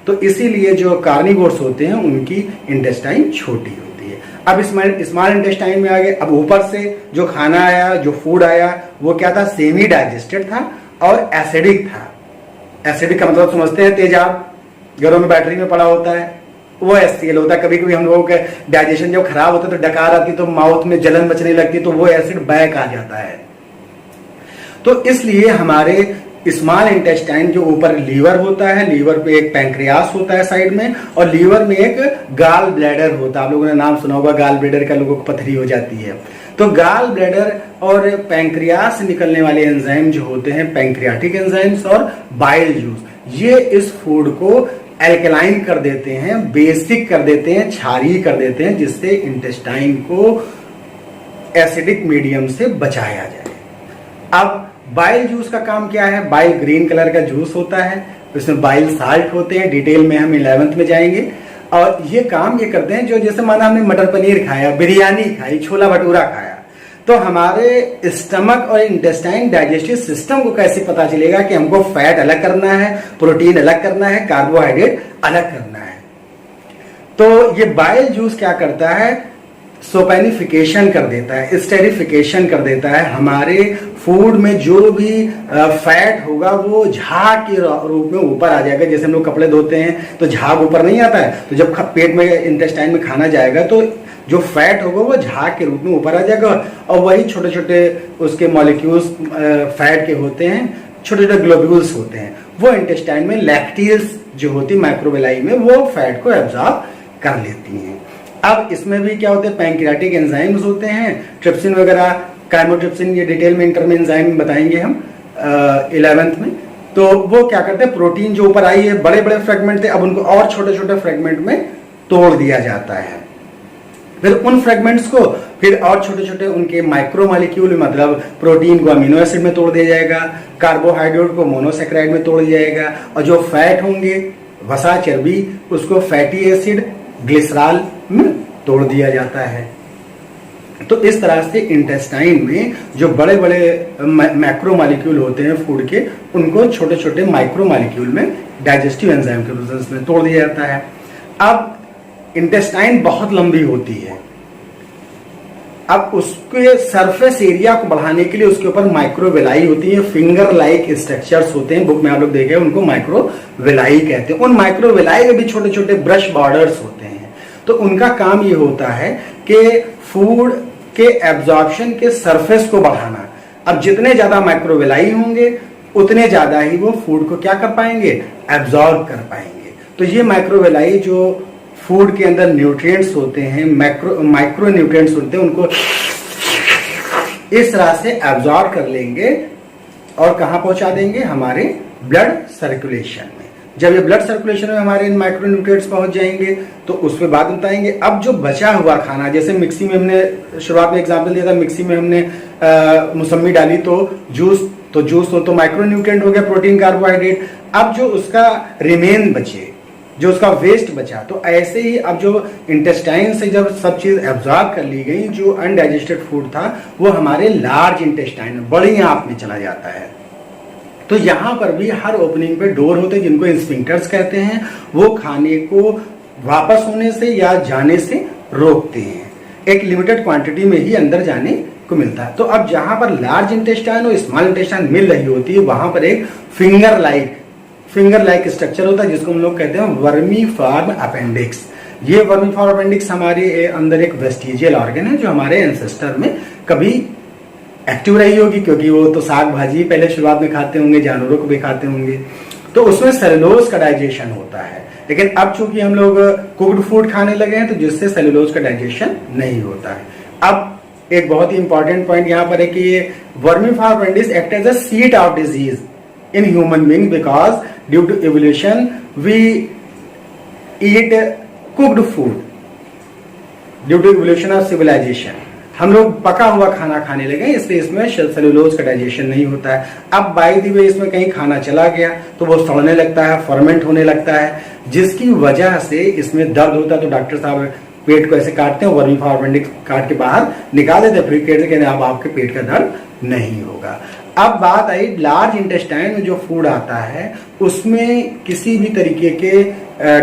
तो इसीलिए जो कार्निवोर्स होते हैं उनकी इंटेस्टाइन छोटी होती है। अब स्मॉल इंटेस्टाइन में आ गए। अब ऊपर से जो खाना आया, जो फूड आया, वो क्या था, सेमी डाइजेस्टेड था और एसिडिक था। एसिडिक का मतलब समझते हैं, तेजाब घरों में बैटरी में पड़ा होता है, वो HCl होता है। कभी कभी हम लोगों का डाइजेशन जब खराब होता है तो डकार आती, तो माउथ में जलन मचने लगती, तो वो एसिड बैक आ जाता है। तो इसलिए हमारे स्मॉल इंटेस्टाइन जो ऊपर लीवर होता है, लीवर पे एक पैंक्रियास होता है साइड में, और लीवर में एक गाल ब्लैडर होता है। आप लोगों ने नाम सुना होगा गाल ब्लैडर का, लोगों को पथरी हो जाती है। तो गाल ब्लैडर और पैंक्रियास से निकलने वाले एंजाइम जो होते हैं, पैंक्रियाटिक एंजाइम्स और बाइल जूस, ये इस फूड को एल्कलाइन कर देते हैं, बेसिक कर देते हैं, क्षारीय कर देते हैं, जिससे इंटेस्टाइन को एसिडिक मीडियम से बचाया जाए। अब बाइल जूस का काम क्या है? बाइल ग्रीन कलर का जूस होता है, इसमें बाइल साल्ट होते हैं, डिटेल में हम 11th में जाएंगे। और ये काम ये करते हैं, जो जैसे माना हमने मटर पनीर खाया, बिरयानी खाई, छोला भटूरा खाया, तो हमारे स्टमक और इंटेस्टाइन डाइजेस्टिव सिस्टम को कैसे पता चलेगा कि हमको फैट अलग करना है, प्रोटीन अलग करना है, कार्बोहाइड्रेट अलग करना है। तो ये बाइल जूस क्या करता है, सोपेनिफिकेशन कर देता है, स्टेरिफिकेशन कर देता है। हमारे फूड में जो भी फैट होगा वो झाग के रूप में ऊपर आ जाएगा। जैसे हम लोग कपड़े धोते हैं तो झाग ऊपर नहीं आता है, तो जब पेट में इंटेस्टाइन में खाना जाएगा तो जो फैट होगा वो झाग के रूप में ऊपर आ जाएगा, और वही छोटे छोटे उसके मॉलिक्यूल्स फैट के होते हैं, छोटे छोटे ग्लोब्यूल्स होते हैं, वो इंटेस्टाइन में लैक्टियल्स जो होती है माइक्रोवेलाई में, वो फैट को एब्जॉर्ब कर लेती हैं। अब इसमें भी क्या होते हैं, पैंक्रियाटिक एंजाइम्स होते हैं, ट्रिप्सिन वगैरह, काइमोट्रिप्सिन, ये डिटेल में इंटर में एंजाइम बताएंगे हम 11th में। तो वो क्या करते हैं, प्रोटीन जो ऊपर आई है, बड़े बड़े फ्रेगमेंट थे, अब उनको और छोटे छोटे फ्रेगमेंट में तोड़ दिया जाता है। फिर उन फ्रेगमेंट्स को फिर और छोटे छोटे उनके माइक्रो मॉलिक्यूल, मतलब प्रोटीन को अमीनो एसिड में तोड़ दिया जाएगा, कार्बोहाइड्रेट को मोनोसेक्राइड में तोड़ दिया जाएगा, और जो फैट होंगे, वसा, चर्बी, उसको फैटी एसिड, ग्लिसरॉल में तोड़ दिया जाता है। तो इस तरह से इंटेस्टाइन में जो बड़े बड़े मैक्रो मॉलिक्यूल होते हैं फूड के, उनको छोटे छोटे माइक्रो मॉलिक्यूल में डाइजेस्टिव एंजाइम के प्रोसेस में तोड़ दिया जाता है। अब इंटेस्टाइन बहुत लंबी होती है, अब उसके सरफेस एरिया को बढ़ाने के लिए उसके ऊपर माइक्रोवेलाई होती है, फिंगर लाइक स्ट्रक्चर्स होते हैं, बुक में आप लोग देखे उनको माइक्रोवेलाई कहते हैं। उन माइक्रोवेलाई में भी छोटे छोटे ब्रश बॉर्डर्स होते हैं। तो उनका काम ये होता है कि फूड के एब्जॉर्प्शन के सरफेस को बढ़ाना। अब जितने ज्यादा माइक्रोवेलाई होंगे उतने ज्यादा ही वो फूड को क्या कर पाएंगे, एब्जॉर्ब कर पाएंगे। तो ये माइक्रोवेलाई जो फूड के अंदर न्यूट्रिएंट्स होते हैं, माइक्रो न्यूट्रिएंट्स होते हैं, उनको इस तरह से एब्जॉर्ब कर लेंगे और कहां पहुंचा देंगे, हमारे ब्लड सर्कुलेशन में। जब ये ब्लड सर्कुलेशन में हमारे इन माइक्रो न्यूट्रिएंट्स पहुंच जाएंगे तो उस पर बाद बताएंगे। अब जो बचा हुआ खाना, जैसे मिक्सी में हमने शुरुआत में एग्जांपल दिया था, मिक्सी में हमने मौसमी डाली तो जूस तो माइक्रो न्यूट्रिएंट हो गया, प्रोटीन कार्बोहाइड्रेट। अब जो उसका रिमेन बचे, जो उसका वेस्ट बचा, तो ऐसे ही अब जो इंटेस्टाइन से जब सब चीज एब्जॉर्ब कर ली गई, जो अनडाइजेस्टेड फूड था वो हमारे लार्ज इंटेस्टाइन, बड़ी आंत में चला जाता है। तो यहां पर भी हर ओपनिंग पे डोर होते हैं जिनको स्फिंक्टर्स कहते हैं, वो खाने को वापस होने से या जाने से रोकते हैं। एक लिमिटेड क्वांटिटी में ही अंदर जाने को मिलता है। तो अब जहां पर लार्ज इंटेस्टाइन और स्मॉल इंटेस्टाइन मिल रही होती है, वहां पर एक फिंगर लाइक स्ट्रक्चर होता है जिसको हम लोग कहते हैं वर्मीफॉर्म अपेंडिक्स। ये वर्मीफॉर्म अपेंडिक्स हमारे अंदर एक वेस्टिजियल ऑर्गन है जो हमारे एंसेस्टर में कभी एक्टिव रही होगी, क्योंकि वो तो साग भाजी पहले शुरुआत में खाते होंगे, जानवरों को भी खाते होंगे, तो उसमें सेलुलोज का डाइजेशन होता है। लेकिन अब चूंकि हम लोग कुक्ड फूड खाने लगे हैं तो जिससे सेलुलोज का डाइजेशन नहीं होता है। अब एक बहुत ही इंपॉर्टेंट पॉइंट यहाँ पर है कि ये vermiform appendix act as a seat of disease in human being because due to evolution we eat cooked food, due to evolution of civilisation हम लोग पका हुआ खाना खाने लगे, इसलिए इसमें सेलुलोज का डाइजेशन नहीं होता है। अब बाय द वे इसमें कहीं खाना चला गया तो वो सड़ने लगता है, फर्मेंट होने लगता है, जिसकी वजह से इसमें दर्द होता है। तो डॉक्टर साहब पेट को ऐसे काटते हैं, वर्मीफॉर्म अपेंडिक्स काट के बाहर निकाल देते हैं, फिर कहते हैं अब आपके पेट का दर्द नहीं होगा। अब बात आई लार्ज इंटेस्टाइन में जो फूड आता है उसमें किसी भी तरीके के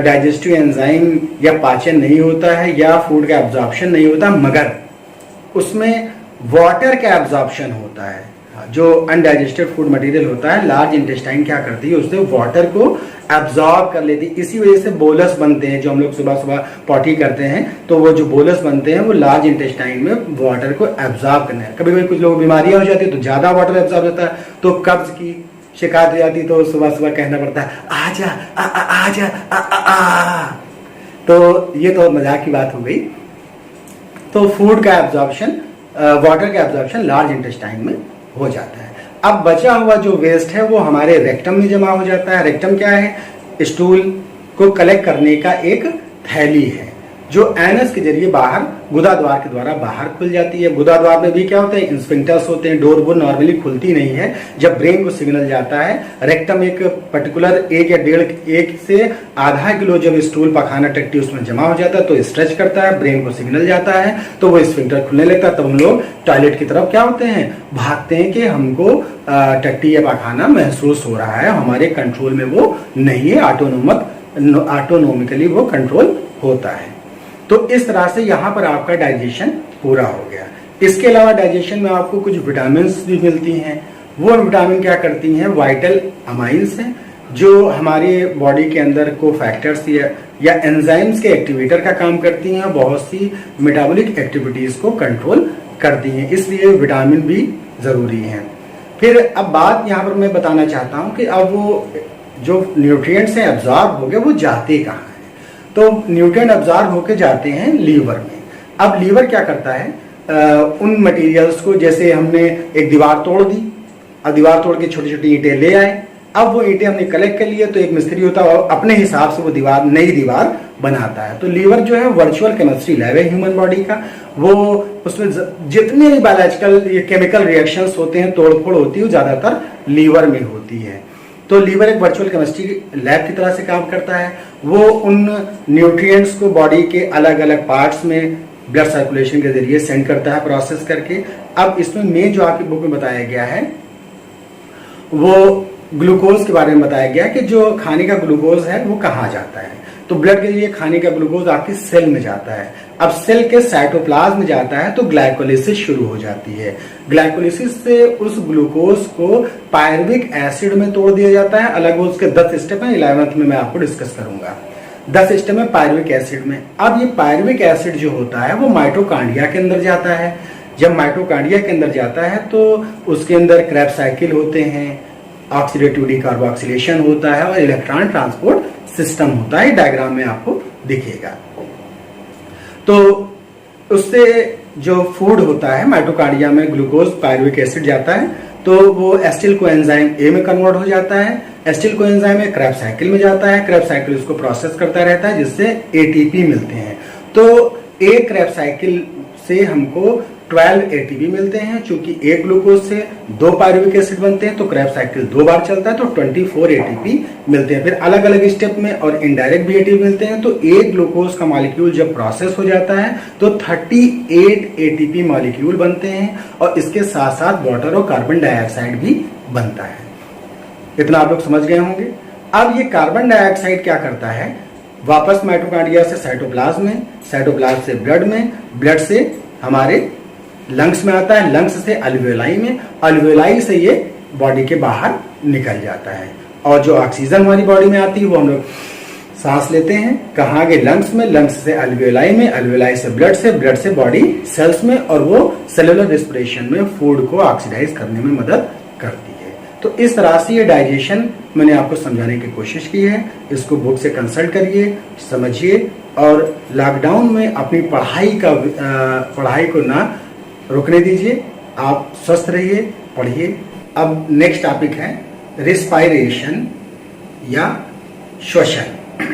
डाइजेस्टिव एंजाइम या पाचन नहीं होता है या फूड का एब्जॉर्प्शन नहीं होता, मगर उसमें वाटर का एब्जॉर्प्शन होता है। जो अनडाइजेस्टेड फूड मटेरियल होता है, लार्ज इंटेस्टाइन क्या करती है, उससे वाटर को एब्जॉर्ब कर लेती है। इसी वजह से बोलस बनते हैं, जो हम लोग सुबह सुबह पॉटी करते हैं तो वो जो बोलस बनते हैं वो लार्ज इंटेस्टाइन में वाटर को एब्जॉर्ब करना है। कभी कभी कुछ लोगों को बीमारियां हो जाती है तो ज्यादा वाटर एब्जॉर्ब होता है, तो कब्ज की शिकायत हो जाती है, तो सुबह सुबह कहना पड़ता है आजा आजा तो ये तो मजाक की बात हो गई। तो फूड का एब्जॉर्प्शन, वाटर का एब्जॉर्प्शन लार्ज इंटेस्टाइन में हो जाता है। अब बचा हुआ जो वेस्ट है वो हमारे रेक्टम में जमा हो जाता है। रेक्टम क्या है, स्टूल को कलेक्ट करने का एक थैली है जो एनस के जरिए बाहर गुदा द्वार के द्वारा बाहर खुल जाती है। गुदा द्वार में भी क्या होते हैं, स्फिंक्टर्स होते हैं, डोर वो नॉर्मली खुलती नहीं है। जब ब्रेन को सिग्नल जाता है, रेक्टम एक पर्टिकुलर 1 या 1.5 से आधा किलो जब स्टूल पखाना टट्टी उसमें जमा हो जाता है तो स्ट्रेच करता है, ब्रेन को सिग्नल जाता है तो वो स्फिंक्टर खुलने लगता है। तब हम लोग टॉयलेट की तरफ क्या होते हैं, भागते हैं कि हमको टट्टी या पखाना महसूस हो रहा है, हमारे कंट्रोल में वो नहीं है, ऑटोनोमिकली वो कंट्रोल होता है। तो इस तरह से यहाँ पर आपका डाइजेशन पूरा हो गया। इसके अलावा डाइजेशन में आपको कुछ विटामिन भी मिलती हैं। वो विटामिन क्या करती हैं, वाइटल अमाइंस हैं जो हमारे बॉडी के अंदर को फैक्टर्स या एंजाइम्स के एक्टिवेटर का काम करती हैं, बहुत सी मेटाबॉलिक एक्टिविटीज को कंट्रोल करती हैं, इसलिए विटामिन भी जरूरी है। फिर अब बात यहाँ पर मैं बताना चाहता हूँ कि अब वो जो न्यूट्रिएंट्स हैं एब्जॉर्ब हो गए, वो जाते कहाँ हैं। तो न्यूट्रिएंट एब्जॉर्ब होके जाते हैं लीवर में। अब लीवर क्या करता है, उन मटेरियल्स को, जैसे हमने एक दीवार तोड़ दी, अब दीवार तोड़ के छोटी छोटी ईंटें ले आए, अब वो ईंटें हमने कलेक्ट कर लिए तो एक मिस्त्री होता है और अपने हिसाब से वो नई दीवार बनाता है। तो लीवर जो है वर्चुअल केमिस्ट्री लैब है ह्यूमन बॉडी का। वो उसमें जितने भी बायोलॉजिकल केमिकल रिएक्शंस होते हैं, तोड़फोड़ होती है, वो ज्यादातर लीवर में होती है। तो लीवर एक वर्चुअल केमिस्ट्री लैब की तरह से काम करता है। वो उन न्यूट्रिएंट्स को बॉडी के अलग अलग पार्ट्स में ब्लड सर्कुलेशन के जरिए सेंड करता है प्रोसेस करके। अब इसमें मेन जो आपकी बुक में बताया गया है वो ग्लूकोज के बारे में बताया गया कि जो खाने का ग्लूकोज है वो कहाँ जाता है। तो ब्लड के लिए खाने का ग्लूकोज आपकी सेल में जाता है। अब सेल के साइटोप्लाज्म में जाता है तो ग्लाइकोलिसिस शुरू हो जाती है। ग्लाइकोलिसिस से उस ग्लूकोज को पायरुविक एसिड में तोड़ दिया जाता है। अलग उसके 10 स्टेप हैं, 11th में मैं आपको डिस्कस करूंगा। 10 स्टेप में पायरुविक एसिड में। अब ये पायरुविक एसिड जो होता है वो माइटोकांड्रिया के अंदर जाता है। जब माइटोकांड्रिया के अंदर जाता है तो उसके अंदर क्रेब्स साइकिल होते हैं, ऑक्सीडेटिव डिकार्बोक्सिलेशन होता है और इलेक्ट्रॉन ट्रांसपोर्ट सिस्टम होता है। डायग्राम में आपको दिखेगा। तो उससे जो फूड होता है माइटोकांड्रिया में ग्लूकोज पायरुविक एसिड जाता है, तो वो एसिटिल कोएंजाइम ए में कन्वर्ट हो जाता है। एसिटिल कोएंजाइम एक क्रेब्स साइकिल में जाता है, क्रेब्स साइकिल उसको प्रोसेस करता रहता है जिससे एटीपी मिलते हैं। तो एक क्रेब्स साइकिल से हमको 12 एटीपी मिलते हैं। चूंकि एक ग्लूकोज से 2 पायरुविक एसिड बनते हैं तो क्रेब्स साइकिल 2 बार चलता है, तो 24 एटीपी मिलते हैं। फिर अलग अलग स्टेप में और इनडायरेक्ट भी एटीपी मिलते हैं। तो एक ग्लूकोज का मॉलिक्यूल जब प्रोसेस हो जाता है तो 38 एटीपी मॉलिक्यूल बनते हैं और इसके साथ साथ वाटर और कार्बन डाइऑक्साइड भी बनता है। इतना आप लोग समझ गए होंगे। अब ये कार्बन डाइऑक्साइड क्या करता है, वापस माइटोकांड्रिया से साइटोप्लाज्म में, साइटोप्लाज्म से ब्लड में, ब्लड से हमारे लंग्स में आता है, लंग्स से अल्वेलाई में, अल्वेलाई से ये बॉडी के बाहर निकल जाता है। और जो ऑक्सीजन हमारी बॉडी में आती है वो हम लोग सांस लेते हैं। कहाँ गए, लंग्स में, लंग्स से अल्वेलाई में, अल्वेलाई से ब्लड से, ब्लड से बॉडी सेल्स में, और वो सेलुलर रेस्पिरेशन में फूड को ऑक्सीडाइज करने में मदद करती है। तो इस तरह से ये डाइजेशन मैंने आपको समझाने की कोशिश की है। इसको बुक से कंसल्ट करिए, समझिए, और लॉकडाउन में अपनी पढ़ाई को ना रुकने दीजिए। आप स्वस्थ रहिए, पढ़िए। अब नेक्स्ट टॉपिक है रिस्पायरेशन या श्वसन।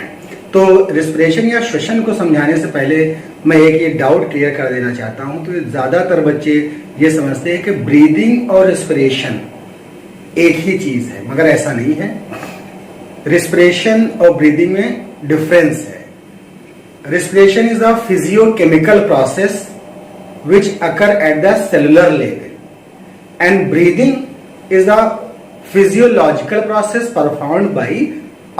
तो रिस्पिरेशन या श्वसन को समझाने से पहले मैं एक ये डाउट क्लियर कर देना चाहता हूं। तो ज्यादातर बच्चे ये समझते हैं कि ब्रीदिंग और रिस्पिरेशन एक ही चीज है, मगर ऐसा नहीं है। रिस्पिरेशन और ब्रीदिंग में डिफरेंस है। Respiration is a physiochemical process which occur at the cellular level and breathing is a physiological process performed by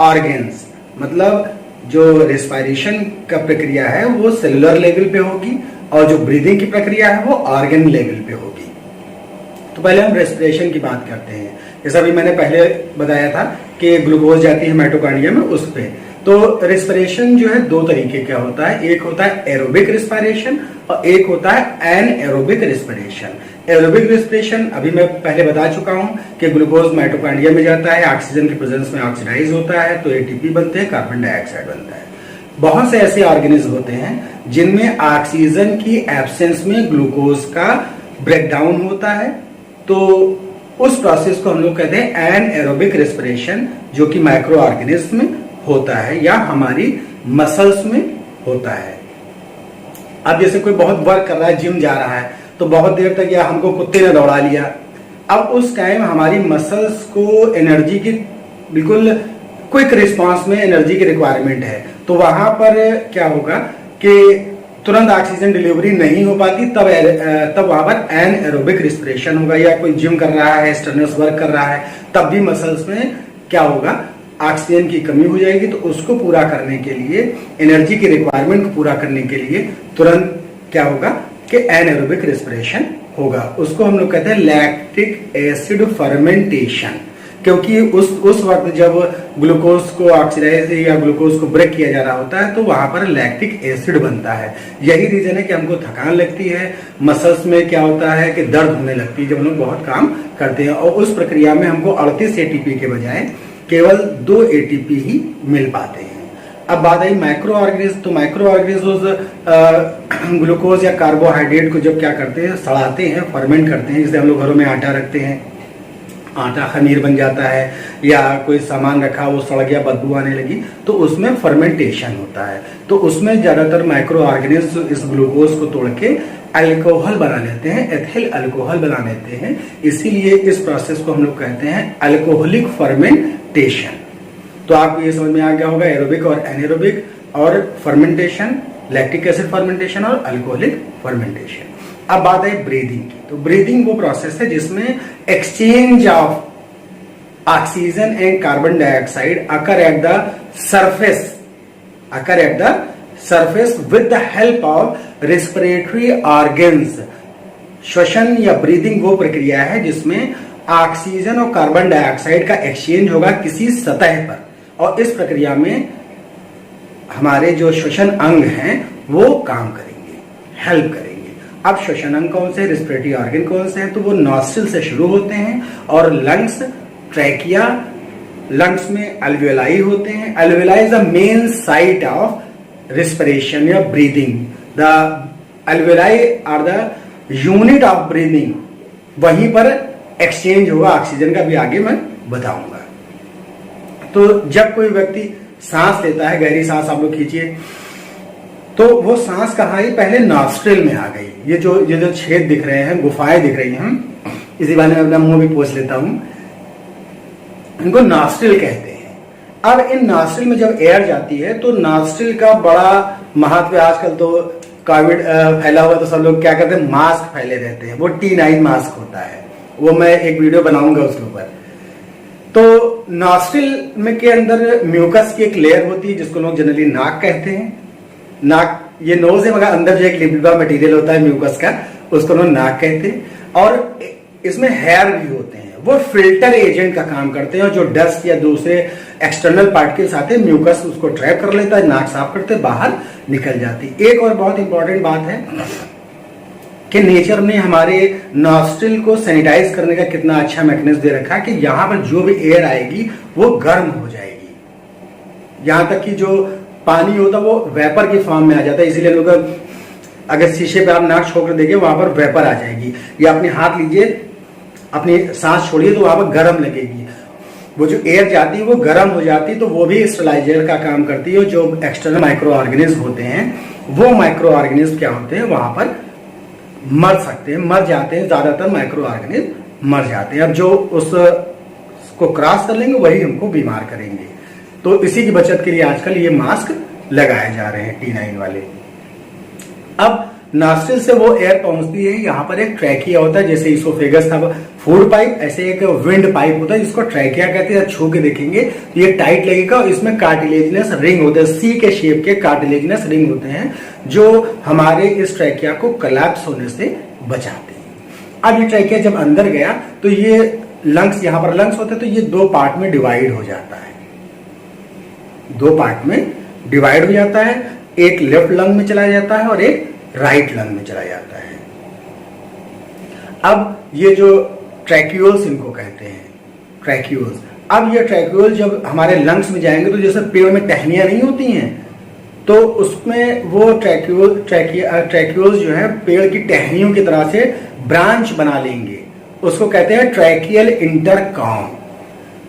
organs। मतलब जो respiration का प्रक्रिया है वो सेलुलर लेवल पे होगी और जो ब्रीदिंग की प्रक्रिया है वो ऑर्गन लेवल पे होगी। तो पहले हम रेस्पिरेशन की बात करते हैं। जैसा भी मैंने पहले बताया था कि ग्लूकोज जाती है माइटोकांड्रिया में, उस पे तो रेस्पिरेशन जो है 2 तरीके का होता है। एक होता है एरोबिक रेस्पिरेशन और एक होता है एनएरोबिक रेस्पिरेशन। एरोबिक रेस्पिरेशन अभी मैं पहले बता चुका हूं कि ग्लूकोज माइटोकांड्रिया में जाता है, ऑक्सीजन की प्रेजेंस में ऑक्सीडाइज होता है तो एटीपी बनते हैं, कार्बन डाइऑक्साइड बनता है। बहुत से ऐसे ऑर्गेनिज्म होते हैं जिनमें ऑक्सीजन की एब्सेंस में ग्लूकोज का ब्रेकडाउन होता है, तो उस प्रोसेस को हम लोग कहते हैं एनएरोबिक रेस्पिरेशन, जो कि माइक्रो ऑर्गेनिज्म में होता है या हमारी मसल्स में होता है। अब जैसे कोई बहुत वर्क कर रहा है, जिम जा रहा है, तो बहुत देर तक या हमको कुत्ते ने दौड़ा लिया, अब उस टाइम हमारी मसल्स को एनर्जी की बिल्कुल क्विक रिस्पांस में एनर्जी की रिक्वायरमेंट है, तो वहां पर क्या होगा कि तुरंत ऑक्सीजन डिलीवरी नहीं हो पाती, तब वहां पर एनएरोबिक रिस्पिरेशन होगा। या कोई जिम कर रहा है, स्ट्रेनर्स वर्क कर रहा है, तब भी मसल्स में क्या होगा, ऑक्सीजन की कमी हो जाएगी। तो उसको पूरा करने के लिए, एनर्जी की रिक्वायरमेंट को पूरा करने के लिए तुरंत क्या होगा कि एनएरोबिक रेस्पिरेशन होगा। उसको हम लोग कहते हैं लैक्टिक एसिड फर्मेंटेशन, क्योंकि उस वक्त जब ग्लूकोज को ऑक्सीडाइज या ग्लूकोज को ब्रेक किया जा रहा होता है तो वहां पर लैक्टिक एसिड बनता है। यही रीजन है कि हमको थकान लगती है, मसल्स में क्या होता है कि दर्द होने लगती है जब हम लोग बहुत काम करते हैं, और उस प्रक्रिया में हमको 38 एटीपी के बजाय केवल 2 एटीपी ही मिल पाते हैं। अब बात आई माइक्रो ऑर्गेनिज्म। तो माइक्रो ऑर्गेनिज्म ग्लूकोज या कार्बोहाइड्रेट को जब क्या करते हैं, सड़ाते हैं, फर्मेंट करते हैं। जैसे हम लोग घरों में आटा रखते हैं, आटा खमीर बन जाता है, या कोई सामान रखा वो सड़ गया, बदबू आने लगी, तो उसमें फर्मेंटेशन होता है। तो उसमें ज्यादातर माइक्रो ऑर्गेनिज्म इस ग्लूकोज को तोड़ के अल्कोहल बना लेते हैं, एथिल अल्कोहल बना लेते हैं। इसीलिए इस प्रोसेस को हम लोग कहते हैं अल्कोहलिक फर्मेंटेशन। तो आपको ये समझ में आ गया होगा एरोबिक और एनारोबिक और फर्मेंटेशन, लैक्टिक एसिड फर्मेंटेशन और अल्कोहलिक फर्मेंटेशन। अब बात है ब्रीदिंग की। तो ब्रीदिंग वो प्रोसेस है जिसमें exchange of oxygen and carbon dioxide occur at the surface with the help of respiratory organs. श्वसन या ब्रीदिंग वो प्रक्रिया है जिसमें ऑक्सीजन और कार्बन डाइऑक्साइड का एक्सचेंज होगा किसी सतह पर, और इस प्रक्रिया में हमारे जो श्वसन अंग हैं वो काम करेंगे, हेल्प करेंगे। अब श्वसन अंग कौन से, रेस्पिरेटरी ऑर्गन कौन से हैं, तो वो नॉस्ट्रिल से शुरू होते हैं और लंग्स ट्रैकिया, लंग्स में अल्वियोलाई होते हैं। Alveoli is the main site of respiration या breathing. The alveoli are the unit of breathing. वहीं पर एक्सचेंज होगा ऑक्सीजन का, भी आगे मैं बताऊंगा। तो जब कोई व्यक्ति सांस लेता है, गहरी सांस आप लोग खींचिए, तो वो सांस कहाँ आई? पहले नॉस्ट्रिल में आ गई। ये जो छेद दिख रहे हैं, गुफाएं दिख रही हैं, इसी बारे में अपना मुंह भी पोंछ लेता हूं, इनको नॉस्ट्रिल कहते हैं। अब इन नॉस्ट्रिल में जब एयर जाती है तो नॉस्ट्रिल का बड़ा महत्व है। आजकल तो कोविड फैला हुआ, तो सब लोग क्या करते हैं, मास्क फैले रहते हैं। वो T9 मास्क होता है, वो मैं एक वीडियो बनाऊंगा उसके ऊपर। तो नॉस्ट्रिल में के अंदर म्यूकस की एक लेयर होती है जिसको लोग जनरली नाक कहते हैं। नाक, ये नोज है, मगर अंदर जो एक लिपिडा मटेरियल होता है म्यूकस का, उसको लोग नाक कहते हैं। और इसमें हेयर भी होते हैं, वो फिल्टर एजेंट का काम करते हैं। जो डस्ट या दूसरे एक्सटर्नल पार्टिकल्स आते हैं, म्यूकस उसको ट्रैप कर लेता है, नाक साफ करते बाहर निकल जाती। एक और बहुत इंपॉर्टेंट बात है कि नेचर ने हमारे नॉस्ट्रिल को सैनिटाइज करने का कितना अच्छा मैकेनिज्म दे रखा है कि यहाँ पर जो भी एयर आएगी वो गर्म हो जाएगी। यहां तक कि जो पानी होता है वो वेपर की फॉर्म में आ जाता है। इसीलिए लोग अगर शीशे पे आप नाक छोड़ कर देखिए, वहां पर वेपर आ जाएगी। या अपने हाथ लीजिए, अपनी सांस छोड़िए तो वहां पर गर्म लगेगी। वो जो एयर जाती है वो गर्म हो जाती है, तो वो भी स्टेलाइजर का काम करती है। जो एक्सटर्नल माइक्रो ऑर्गेनिज्म होते हैं, वो माइक्रो ऑर्गेनिज्म क्या होते हैं, वहां पर मर सकते हैं, मर जाते हैं। ज्यादातर माइक्रो ऑर्गेनिज्म मर जाते हैं। अब जो उसको क्रॉस कर लेंगे वही हमको बीमार करेंगे। तो इसी की बचत के लिए आजकल ये मास्क लगाए जा रहे हैं, T9 वाले। अब नॉस्ट्रिल से वो एयर पहुंचती है, यहाँ पर एक ट्रैकिया होता है, जैसे इसोफेगस था फूड पाइप, ऐसे एक विंड पाइप होता है जिसको ट्रैकिया कहते हैं। छू के देखेंगे तो ये टाइट लगेगा और इसमें कार्टिलेजिनस रिंग होते हैं, सी के शेप के कार्टिलेजिनस रिंग होते हैं जो हमारे इस ट्रैकिया को कोलैप्स होने से बचाते हैं। अब ये ट्रैकिया जब अंदर गया तो ये लंग्स, यहाँ पर लंग्स होते हैं, तो ये दो पार्ट में डिवाइड हो जाता है। दो पार्ट में डिवाइड हो जाता है, एक लेफ्ट लंग में चला जाता है और एक राइट लंग में चला जाता है। अब ये जो ट्रैक्यूल्स इनको कहते हैं, ट्रैक्यूल्स। अब ये ट्रैक्यूल जब हमारे लंग्स में जाएंगे तो जैसे पेड़ में टहनियां नहीं होती हैं, तो उसमें वो ट्रैक्यूल्स जो है पेड़ की टहनियों की तरह से ब्रांच बना लेंगे। उसको कहते हैं ट्रैकियल इंटरकॉम।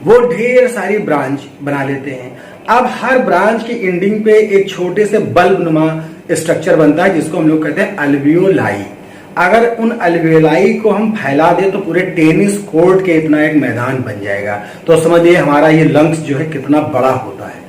वो ढेर सारी ब्रांच बना लेते हैं। अब हर ब्रांच की एंडिंग पे एक छोटे से बल्ब नुमा स्ट्रक्चर बनता है जिसको हम लोग कहते हैं अल्वियोलाई। अगर उन अल्वियोलाई को हम फैला दें तो पूरे टेनिस कोर्ट के इतना एक मैदान बन जाएगा। तो समझिए हमारा ये लंग्स जो है कितना बड़ा होता है।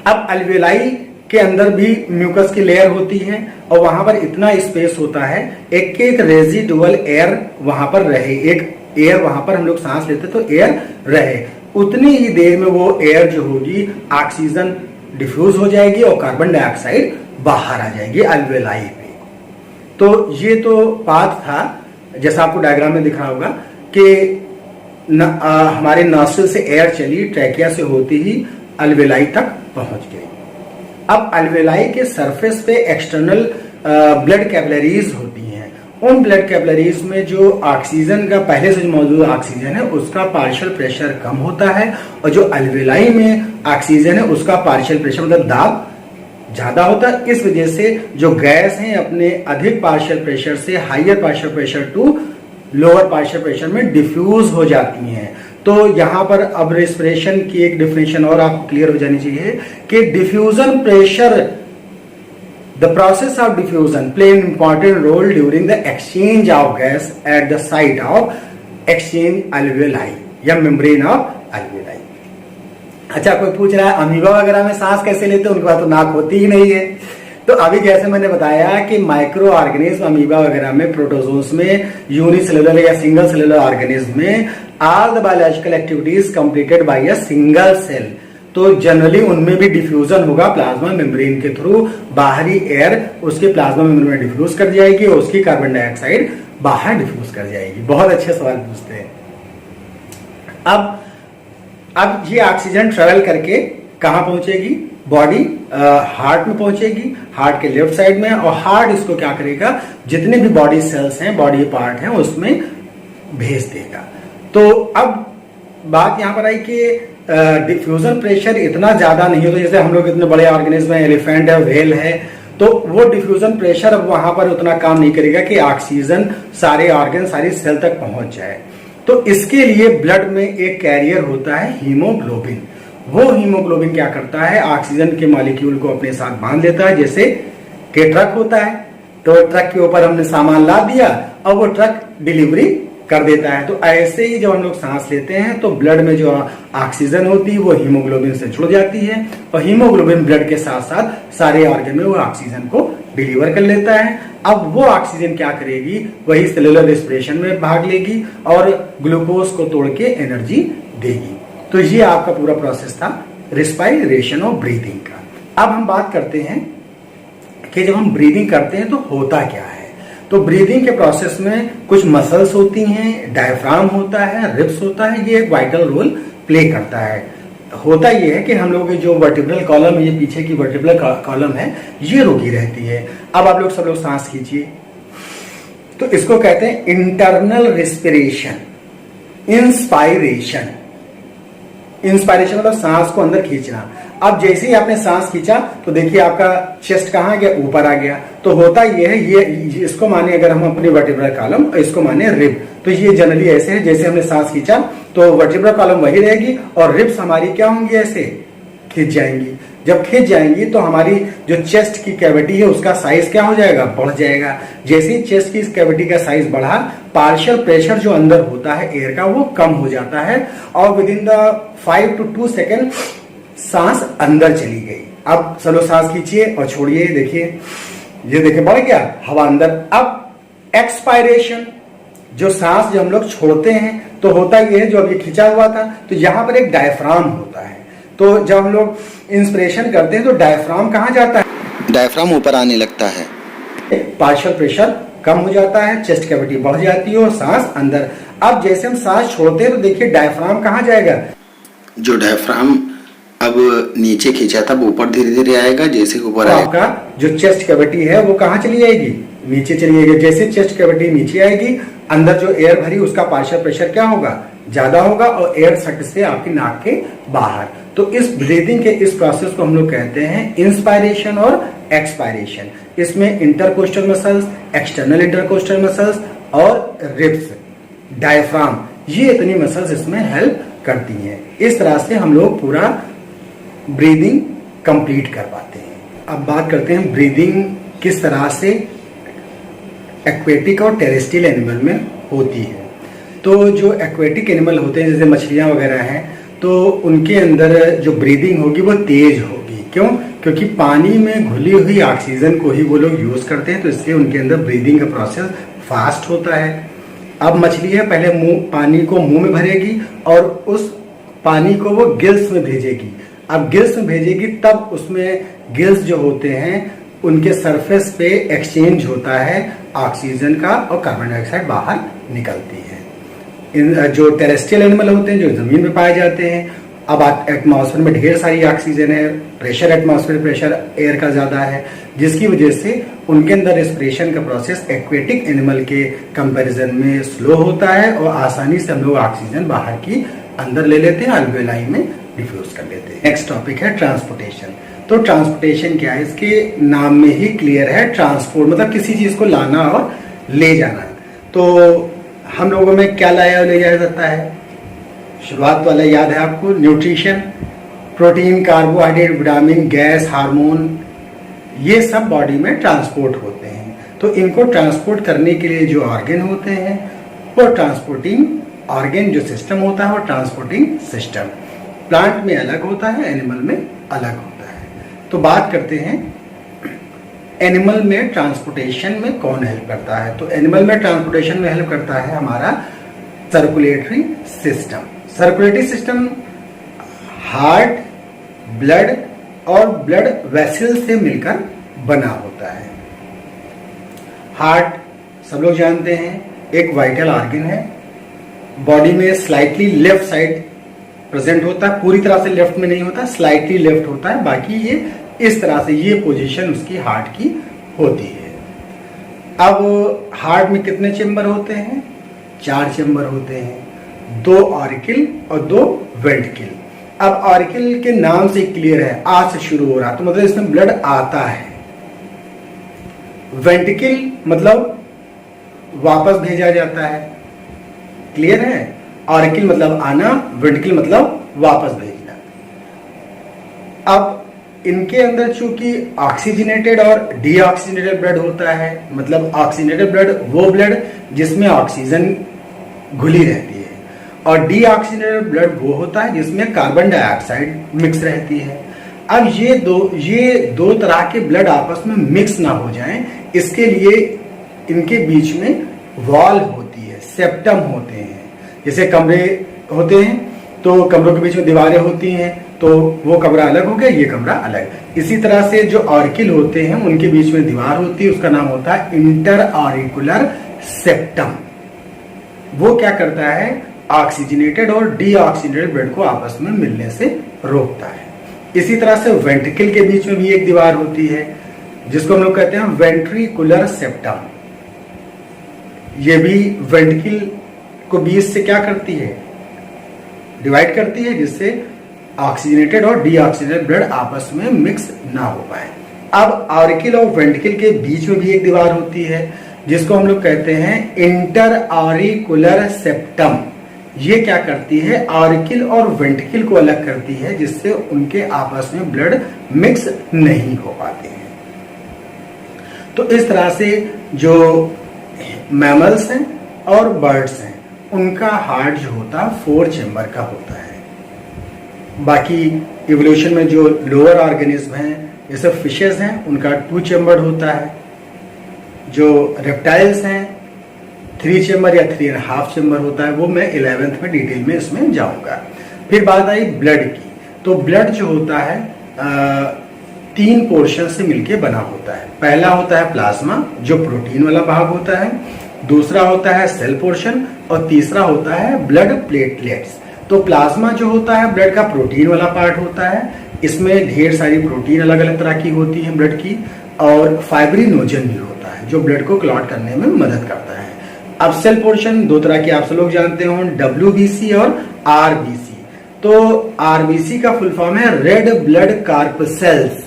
अब अल्वियोलाई के अंदर भी म्यूकस की लेयर होती है और वहां पर इतना स्पेस होता है, एक एक रेजिडुअल एयर वहां पर रहे। एक एयर वहां पर हम लोग सांस लेते तो एयर रहे, उतनी ही देर में वो एयर जो होगी ऑक्सीजन डिफ्यूज हो जाएगी और कार्बन डाइऑक्साइड बाहर आ जाएगी अल्वियोलाई पे। तो ये तो पाथ था, जैसा आपको डायग्राम में दिख रहा होगा कि हमारे नॉस्ट्रिल से एयर चली, ट्रैकिया से होती ही अल्वियोलाई तक पहुंच गई। अब अल्वियोलाई के सरफेस पे एक्सटर्नल ब्लड कैपिलरीज होती हैं। उन ब्लड कैपिलरीज में जो ऑक्सीजन का पहले से जो मौजूद ऑक्सीजन है उसका पार्शियल प्रेशर कम होता है, और जो अल्वियोलाई में ऑक्सीजन है उसका पार्शियल प्रेशर मतलब दाब ज्यादा होता है। इस वजह से जो गैस है अपने अधिक पार्शियल प्रेशर से higher partial pressure to lower partial pressure में डिफ्यूज हो जाती हैं। तो यहाँ पर अब रेस्पिरेशन की एक डेफिनेशन और आपको क्लियर हो जानी चाहिए कि diffusion pressure, the process of diffusion play an important role during the exchange of gas at the site of exchange alveoli या membrane of alveoli। अच्छा, कोई पूछ रहा है अमीबा वगैरह में सांस कैसे लेते हैं, उनके पास तो नाक होती ही नहीं है। तो अभी जैसे मैंने बताया कि माइक्रो ऑर्गेनिज्म अमीबा वगैरह में, प्रोटोजोन्स में, यूनिसेलुलर या सिंगल सेलुलर ऑर्गेनिज्म में all the biological activities completed by a single cell. तो जनरली उनमें भी डिफ्यूजन होगा प्लाज्मा मेम्ब्रेन के थ्रू। बाहरी एयर उसके प्लाज्मा मेम्ब्रेन में डिफ्यूज कर जाएगी और उसकी कार्बन डाइऑक्साइड बाहर डिफ्यूज कर जाएगी। बहुत अच्छे सवाल पूछते हैं। अब ये ऑक्सीजन ट्रेवल करके कहां पहुंचेगी? बॉडी हार्ट में पहुंचेगी, हार्ट के लेफ्ट साइड में। और हार्ट इसको क्या करेगा, जितने भी बॉडी सेल्स हैं, बॉडी पार्ट हैं, उसमें भेज देगा। तो अब बात यहाँ पर आई कि डिफ्यूजन प्रेशर इतना ज्यादा नहीं होता, जैसे हम लोग इतने बड़े ऑर्गेनिज्म है, एलिफेंट है, व्हेल है, तो वो डिफ्यूजन प्रेशर अब वहां पर उतना काम नहीं करेगा कि ऑक्सीजन सारे ऑर्गन सारी सेल तक पहुंच जाए। तो इसके लिए ब्लड में एक कैरियर होता है हीमोग्लोबिन। वो हीमोग्लोबिन क्या करता है, ऑक्सीजन के मॉलिक्यूल को अपने साथ बांध लेता है। जैसे कि ट्रक होता है, तो ट्रक के ऊपर हमने सामान लाद दिया और वो ट्रक डिलीवरी कर देता है। तो ऐसे ही जब हम लोग सांस लेते हैं तो ब्लड में जो ऑक्सीजन होती है वो हीमोग्लोबिन से जुड़ जाती है, और हीमोग्लोबिन ब्लड के साथ साथ सारे ऑर्गन में वो ऑक्सीजन को डिलीवर कर लेता है। अब वो ऑक्सीजन क्या करेगी, वही सेलुलर रेस्पिरेशन में भाग लेगी और ग्लूकोज को तोड़ के एनर्जी देगी। तो ये आपका पूरा प्रोसेस था रेस्पिरेशन और ब्रीदिंग का। अब हम बात करते हैं कि जब हम ब्रीदिंग करते हैं तो होता क्या है। तो ब्रीदिंग के प्रोसेस में कुछ मसल्स होती हैं, डायफ्राम होता है, रिब्स होता है, ये एक वाइटल रोल प्ले करता है। होता ये है कि हम लोग जो वर्टिब्रल कॉलम, ये पीछे की वर्टिब्रल कॉलम है, ये रुकी रहती है। अब आप लोग सब लोग सांस खींचिए, तो इसको कहते हैं इंटरनल रेस्पिरेशन, इंस्पायरेशन। इंस्पायरेशन मतलब सांस को अंदर खींचना। अब जैसे ही आपने सांस खींचा तो देखिए आपका चेस्ट कहाँ गया, ऊपर आ गया। तो होता ये है, ये इसको माने अगर हम अपनी वर्टिब्रल कॉलम, इसको माने रिब, तो ये जनरली ऐसे है, जैसे हमने सांस खींचा तो वर्टिब्रल कॉलम वही रहेगी और रिब्स हमारी क्या होंगी, ऐसे खींच जाएंगी। जब खींच जाएंगी तो हमारी जो चेस्ट की कैविटी है उसका साइज क्या हो जाएगा, बढ़ जाएगा। जैसे ही चेस्ट की कैविटी का साइज बढ़ा, पार्शियल प्रेशर जो अंदर होता है एयर का वो कम हो जाता है और with in the 5 to 2 second सांस अंदर चली गई। अब चलो सांस खींचिए और छोड़िए, देखिए ये देखिए बढ़ गया हवा अंदर। अब एक्सपायरेशन, जो सांस जो हम लोग छोड़ते हैं तो होता ये है, जो अभी खींचा हुआ था तो यहाँ पर एक डायफ्राम होता है। तो जब हम लोग इंस्पिरेशन करते हैं तो डायफ्राम कहाँ जाता है, डायफ्राम ऊपर आने लगता है, पार्शियल प्रेशर कम हो जाता है, चेस्ट कैविटी बढ़ जाती है और सांस अंदर। अब जैसे हम सांस छोड़ते हैं तो देखिए डायफ्राम कहाँ जाएगा, जो डायफ्राम अब नीचे खींचा था वो ऊपर धीरे धीरे आएगा। जैसे ऊपर तो आएगा आपका जो चेस्ट कैविटी है वो कहाँ चली जाएगी, नीचे चली जाएगी। जैसे चेस्ट कैविटी नीचे आएगी, अंदर जो एयर भरी उसका पार्शियल प्रेशर क्या होगा, ज्यादा होगा और एयर सट से आपकी नाक के बाहर। तो इस ब्रीदिंग के इस प्रोसेस को हम लोग कहते हैं इंस्पायरेशन और एक्सपायरेशन। इसमें intercostal muscles, external intercostal muscles और रिब्स, डायफ्राम, ये इतनी मसल्स इसमें हेल्प करती हैं। इस तरह से हम लोग पूरा ब्रीदिंग कंप्लीट कर पाते हैं। अब बात करते हैं ब्रीदिंग किस तरह से एक्वेटिक और टेरेस्ट्रियल एनिमल में होती है। तो जो एक्वेटिक एनिमल होते हैं जैसे मछलियां वगैरह हैं, तो उनके अंदर जो ब्रीदिंग होगी वो तेज होगी। क्यों? क्योंकि पानी में घुली हुई ऑक्सीजन को ही वो लोग यूज करते हैं, तो इसलिए उनके अंदर ब्रीदिंग का प्रोसेस फास्ट होता है। अब मछली है, पहले पानी को मुंह में भरेगी और उस पानी को वो गिल्स में भेजेगी। अब गिल्स में भेजेगी तब उसमें गिल्स जो होते हैं उनके सरफेस पे एक्सचेंज होता है ऑक्सीजन का और कार्बन डाइऑक्साइड बाहर निकलती है। इन जो टेरेस्ट्रियल एनिमल होते हैं जो जमीन पे पाए जाते हैं, अब एटमॉस्फेयर में ढेर सारी ऑक्सीजन है, प्रेशर एटमॉस्फेयर प्रेशर एयर का ज्यादा है, जिसकी वजह से उनके अंदर रेस्पिरेशन का प्रोसेस एक्वेटिक एनिमल के कंपैरिजन में स्लो होता है और आसानी से हम लोग ऑक्सीजन बाहर की अंदर ले लेते हैं, अल्वेलाई में डिफ्यूज कर लेते हैं। नेक्स्ट टॉपिक है ट्रांसपोर्टेशन। तो ट्रांसपोर्टेशन क्या है, इसके नाम में ही क्लियर है, ट्रांसपोर्ट मतलब किसी चीज को लाना और ले जाना। तो हम लोगों में क्या लाया ले जाया जाता है, शुरुआत वाला याद है आपको, nutrition, protein, carbohydrate, vitamin, gas, hormone, ये सब बॉडी में ट्रांसपोर्ट होते हैं। तो इनको ट्रांसपोर्ट करने के लिए जो ऑर्गन होते हैं वो ट्रांसपोर्टिंग ऑर्गन, जो सिस्टम होता है वो ट्रांसपोर्टिंग सिस्टम। प्लांट में अलग होता है, एनिमल में अलग होता है। तो बात करते हैं एनिमल में ट्रांसपोर्टेशन में कौन हेल्प करता है। तो एनिमल में ट्रांसपोर्टेशन में हेल्प करता है हमारा circulatory system. Circulatory system heart, blood और ब्लड वेसल से मिलकर बना होता है। हार्ट सब लोग जानते हैं एक वाइटल ऑर्गन है, बॉडी में स्लाइटली लेफ्ट साइड प्रेजेंट होता है, पूरी तरह से लेफ्ट में नहीं होता, स्लाइटली लेफ्ट होता है, बाकी ये इस तरह से ये पोजीशन उसकी हार्ट की होती है। अब हार्ट में कितने चेंबर होते हैं, 4 चेंबर होते हैं। 2 ऑरिकल और 2 वेंट्रिकल। अब ऑरिकल के नाम से क्लियर है, आ से शुरू हो रहा, तो मतलब इसमें ब्लड आता है। वेंट्रिकल मतलब वापस भेजा जाता है, क्लियर है। ऑरिकल मतलब आना, वेंट्रिकल मतलब वापस भेजना। अब इनके अंदर चूंकि ऑक्सीजनेटेड और डीऑक्सीजनेटेड ब्लड होता है, मतलब ऑक्सीजनेटेड ब्लड वो ब्लड जिसमें ऑक्सीजन घुली रहती है, और डीऑक्सीजनेटेड ब्लड वो होता है जिसमें कार्बन डाइऑक्साइड मिक्स रहती है। अब ये दो तरह के ब्लड आपस में मिक्स ना हो जाएं, इसके लिए इनके बीच में वॉल होती है, सेप्टम होते हैं। जैसे कमरे होते हैं तो कमरों के बीच में दीवारें होती हैं, तो वो कमरा अलग हो गया, ये कमरा अलग। इसी तरह से जो ऑरिकल होते हैं उनके बीच में दीवार होती है, उसका नाम होता है इंटर ऑरिकुलर सेप्टम। वो क्या करता है, ऑक्सीजनेटेड और डीऑक्सीजनेटेड ब्लड को आपस में मिलने से रोकता है। इसी तरह से वेंट्रिकल के बीच में भी एक दीवार होती है जिसको हम लोग कहते हैं वेंट्रिकुलर सेप्टम। ये भी वेंट्रिकल को बीच से क्या करती है, डिवाइड करती है, जिससे ऑक्सीजनेटेड और डीऑक्सीजनेटेड ब्लड आपस में मिक्स ना हो पाए। अब ऑरिकल और वेंट्रिकल के बीच में भी एक दीवार होती है जिसको हम लोग कहते हैं इंटर ऑरिकुलर सेप्टम। ये क्या करती है, ऑरिकल और वेंट्रिकल को अलग करती है, जिससे उनके आपस में ब्लड मिक्स नहीं हो पाते हैं। तो इस तरह से जो मैमल्स हैं और बर्ड्स हैं उनका हार्ट जो होता है 4 चेम्बर का होता है। बाकी इवोल्यूशन में जो लोअर ऑर्गेनिज्म हैं जैसे फिशेस हैं उनका 2 चेम्बर होता है। जो रेप्टाइल्स हैं 3 चेम्बर या 3.5 चेम्बर होता है, वो मैं 11th में डिटेल में इसमें जाऊंगा। फिर बात आई ब्लड की, तो ब्लड जो होता है 3 पोर्शन से मिलके बना होता है। पहला होता है प्लाज्मा जो प्रोटीन वाला भाग होता है, दूसरा होता है सेल पोर्शन, और तीसरा होता है ब्लड प्लेटलेट्स। तो प्लाज्मा जो होता है ब्लड का प्रोटीन वाला पार्ट होता है, इसमें ढेर सारी प्रोटीन अलग अलग तरह की होती है ब्लड की, और फाइब्रिनोजन भी होता है जो ब्लड को क्लॉट करने में मदद करता है। अब सेल पोर्शन 2 तरह के आप सब लोग जानते हो, WBC और RBC। तो RBC का फुल फॉर्म है रेड ब्लड कार्पसेल्स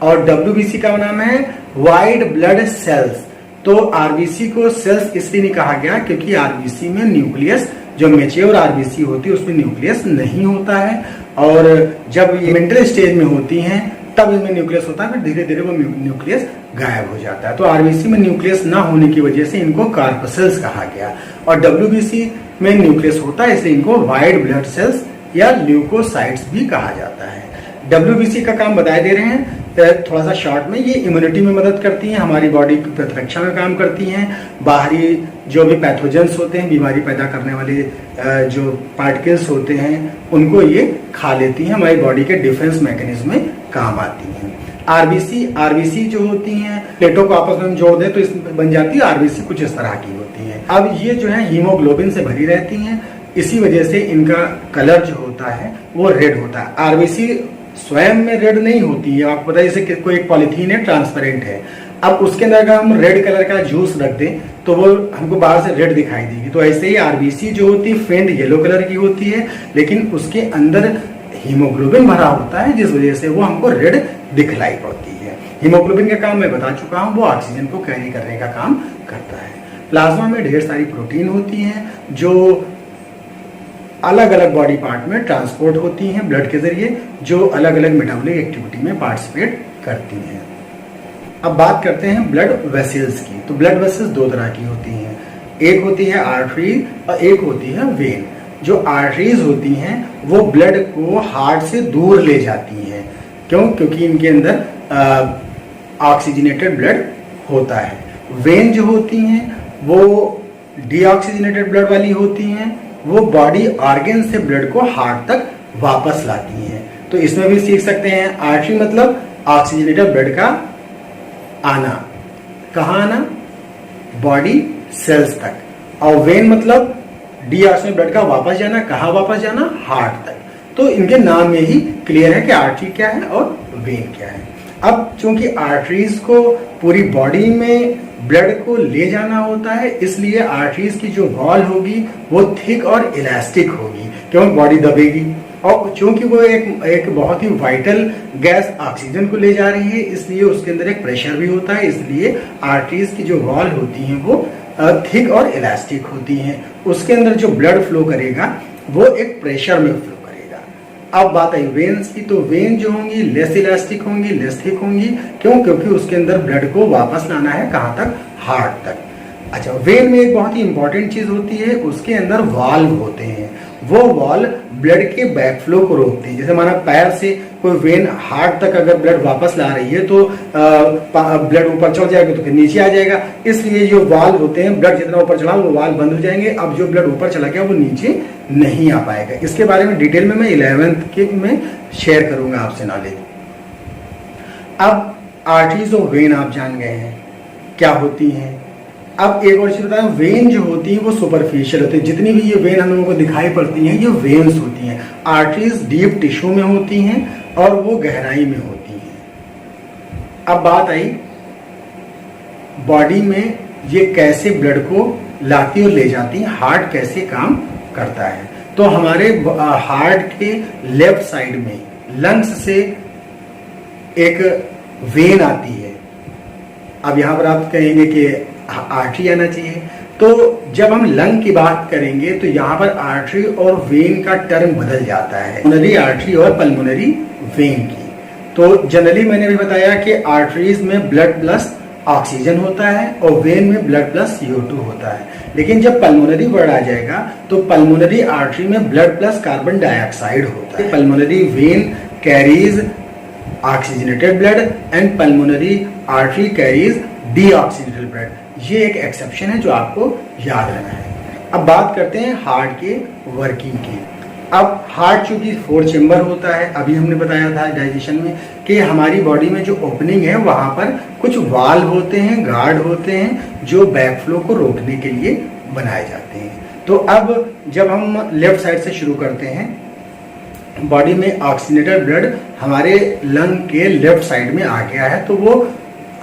और WBC का नाम है वाइट ब्लड सेल्स। तो RBC को सेल्स इसलिए नहीं कहा गया क्योंकि RBC में न्यूक्लियस, जो मैच्योर RBC होती है उसमें न्यूक्लियस नहीं होता है, और जब ये मेंटल स्टेज में होती हैं तब इसमें न्यूक्लियस होता है, फिर धीरे धीरे वो न्यूक्लियस गायब हो जाता है। तो RBC में न्यूक्लियस ना होने की वजह से इनको कार्पसेल्स कहा गया, और WBC में न्यूक्लियस होता है इसलिए इनको व्हाइट ब्लड सेल्स या ल्यूकोसाइट्स भी कहा जाता है। WBC का काम बताए दे रहे हैं थोड़ा सा शॉर्ट में। ये इम्यूनिटी में मदद करती हैं, हमारी बॉडी की प्रतिरक्षा में काम करती हैं। बाहरी जो भी पैथोजेंस होते हैं, बीमारी पैदा करने वाले जो पार्टिकल्स होते हैं उनको ये खा लेती हैं, हमारी बॉडी के डिफेंस मैकेनिज्म में काम आती हैं। RBC जो होती हैं प्लेटों को आपस में जोड़ दे तो इसमें बन जाती है RBC, कुछ इस तरह की होती हैं। अब ये जो है हीमोग्लोबिन से भरी रहती हैं, इसी वजह से इनका कलर जो होता है वो रेड होता है। RBC स्वयं में रेड नहीं होती है, आपको पता है जैसे कोई एक पॉलिथीन है ट्रांसपेरेंट है, अब उसके अंदर अगर हम रेड कलर का जूस रख दें तो वो हमको बाहर से रेड दिखाई देगी। तो ऐसे ही RBC जो होती है फेंट येलो कलर की होती है, लेकिन उसके अंदर हीमोग्लोबिन भरा होता है जिस वजह से वो हमको रेड दिखलाई पड़ती है। हीमोग्लोबिन का काम मैं बता चुका हूँ, वो ऑक्सीजन को कैरी करने का काम करता है। प्लाज्मा में ढेर सारी प्रोटीन होती हैं जो अलग अलग बॉडी पार्ट में ट्रांसपोर्ट होती हैं ब्लड के जरिए, जो अलग अलग मेटाबॉलिक एक्टिविटी में पार्टिसिपेट करती हैं। अब बात करते हैं ब्लड वेसल्स की। तो ब्लड वेसल्स 2 तरह की होती हैं, एक होती है आर्टरी और एक होती है वेन। जो आर्टरीज होती हैं वो ब्लड को हार्ट से दूर ले जाती हैं, क्यों? क्योंकि इनके अंदर ऑक्सीजनेटेड ब्लड होता है। वेन जो होती हैं वो डीऑक्सीजनेटेड ब्लड वाली होती हैं, वो बॉडी ऑर्गन से ब्लड को हार्ट तक वापस लाती हैं। तो इसमें भी सीख सकते हैं, आर्टरी मतलब ऑक्सीजनेटेड ब्लड का आना, कहाँ आना? बॉडी सेल्स तक, और वेन मतलब डीऑक्सीजनेटेड ब्लड का वापस जाना, कहाँ वापस जाना? हार्ट तक। तो इनके नाम में ही क्लियर है कि आर्टरी क्या है और वेन क्या है। अब चूंकि आर्टरीज को पूरी बॉडी में ब्लड को ले जाना होता है, इसलिए आर्टरीज की जो वॉल होगी वो थिक और इलास्टिक होगी, क्योंकि बॉडी दबेगी। और चूंकि वो एक बहुत ही वाइटल गैस ऑक्सीजन को ले जा रही है, इसलिए उसके अंदर एक प्रेशर भी होता है, इसलिए आर्टरीज की जो वॉल होती हैं वो थिक और इलास्टिक होती हैं। उसके अंदर जो ब्लड फ्लो करेगा वो एक प्रेशर में फ्लो करेगा। अब बात आई वेन्स की, तो वेन जो होंगी लेस इलास्टिक होंगी, लेस थिक होंगी। क्यों? क्योंकि उसके अंदर ब्लड को वापस लाना है कहाँ तक? हार्ट तक। अच्छा, वेन में एक बहुत ही इंपॉर्टेंट चीज होती है, उसके अंदर वाल्व होते हैं। वो वाल्व ब्लड के बैक फ्लो को रोकते हैं। जैसे माना पैर से कोई वेन हार्ट तक अगर ब्लड वापस ला रही है तो ब्लड ऊपर चढ़ जाएगा तो फिर नीचे आ जाएगा, इसलिए जो वाल्व होते हैं ब्लड जितना ऊपर चढ़ा वो वाल्व बंद हो जाएंगे। अब जो ब्लड ऊपर चला गया वो नीचे नहीं आ पाएगा। इसके बारे में डिटेल में मैं 11th के में शेयर करूंगा आपसे नॉलेज। अब आर्टरीज और वेन आप जान गए हैं क्या होती हैं। अब एक और चीज बताएं, वेन जो होती है वो सुपरफिशियल होती है। जितनी भी ये वेन हम लोगों को दिखाई पड़ती हैं ये वेन्स होती हैं। आर्टरीज डीप टिश्यू में होती हैं और वो गहराई में होती हैं। अब बात आई बॉडी में ये कैसे ब्लड को लाती और ले जाती है, हार्ट कैसे काम करता है। तो हमारे हार्ट के लेफ्ट साइड में लंग्स से एक वेन आती है। अब यहां पर आप कहेंगे कि आर्टरी आना चाहिए, तो जब हम लंग की बात करेंगे तो यहाँ पर आर्टरी और वेन का टर्म बदल जाता है, पल्मोनरी आर्टरी और पल्मोनरी वेन की। तो जनरली मैंने भी बताया कि आर्टरीज में ब्लड प्लस ऑक्सीजन होता है और वेन में ब्लड प्लस CO2 होता है। लेकिन जब पल्मोनरी वर्ड आ जाएगा तो पल्मोनरी आर्टरी में ब्लड प्लस कार्बन डाइऑक्साइड होता है। Pulmonary vein carries oxygenated blood and pulmonary artery carries deoxygenated blood. ये एक एक्सेप्शन है जो आपको याद रखना है। अब बात करते हैं हार्ट के वर्किंग की। अब हार्ट चूंकि 4 चेम्बर होता है, अभी हमने बताया था डाइजेशन में कि हमारी बॉडी में जो ओपनिंग है वहां पर कुछ वाल्व होते हैं, गार्ड होते हैं जो बैक फ्लो को रोकने के लिए बनाए जाते हैं। तो अब जब हम लेफ्ट साइड से शुरू करते हैं, बॉडी में ऑक्सीजनेटेड ब्लड हमारे लंग के लेफ्ट साइड में आ गया है, तो वो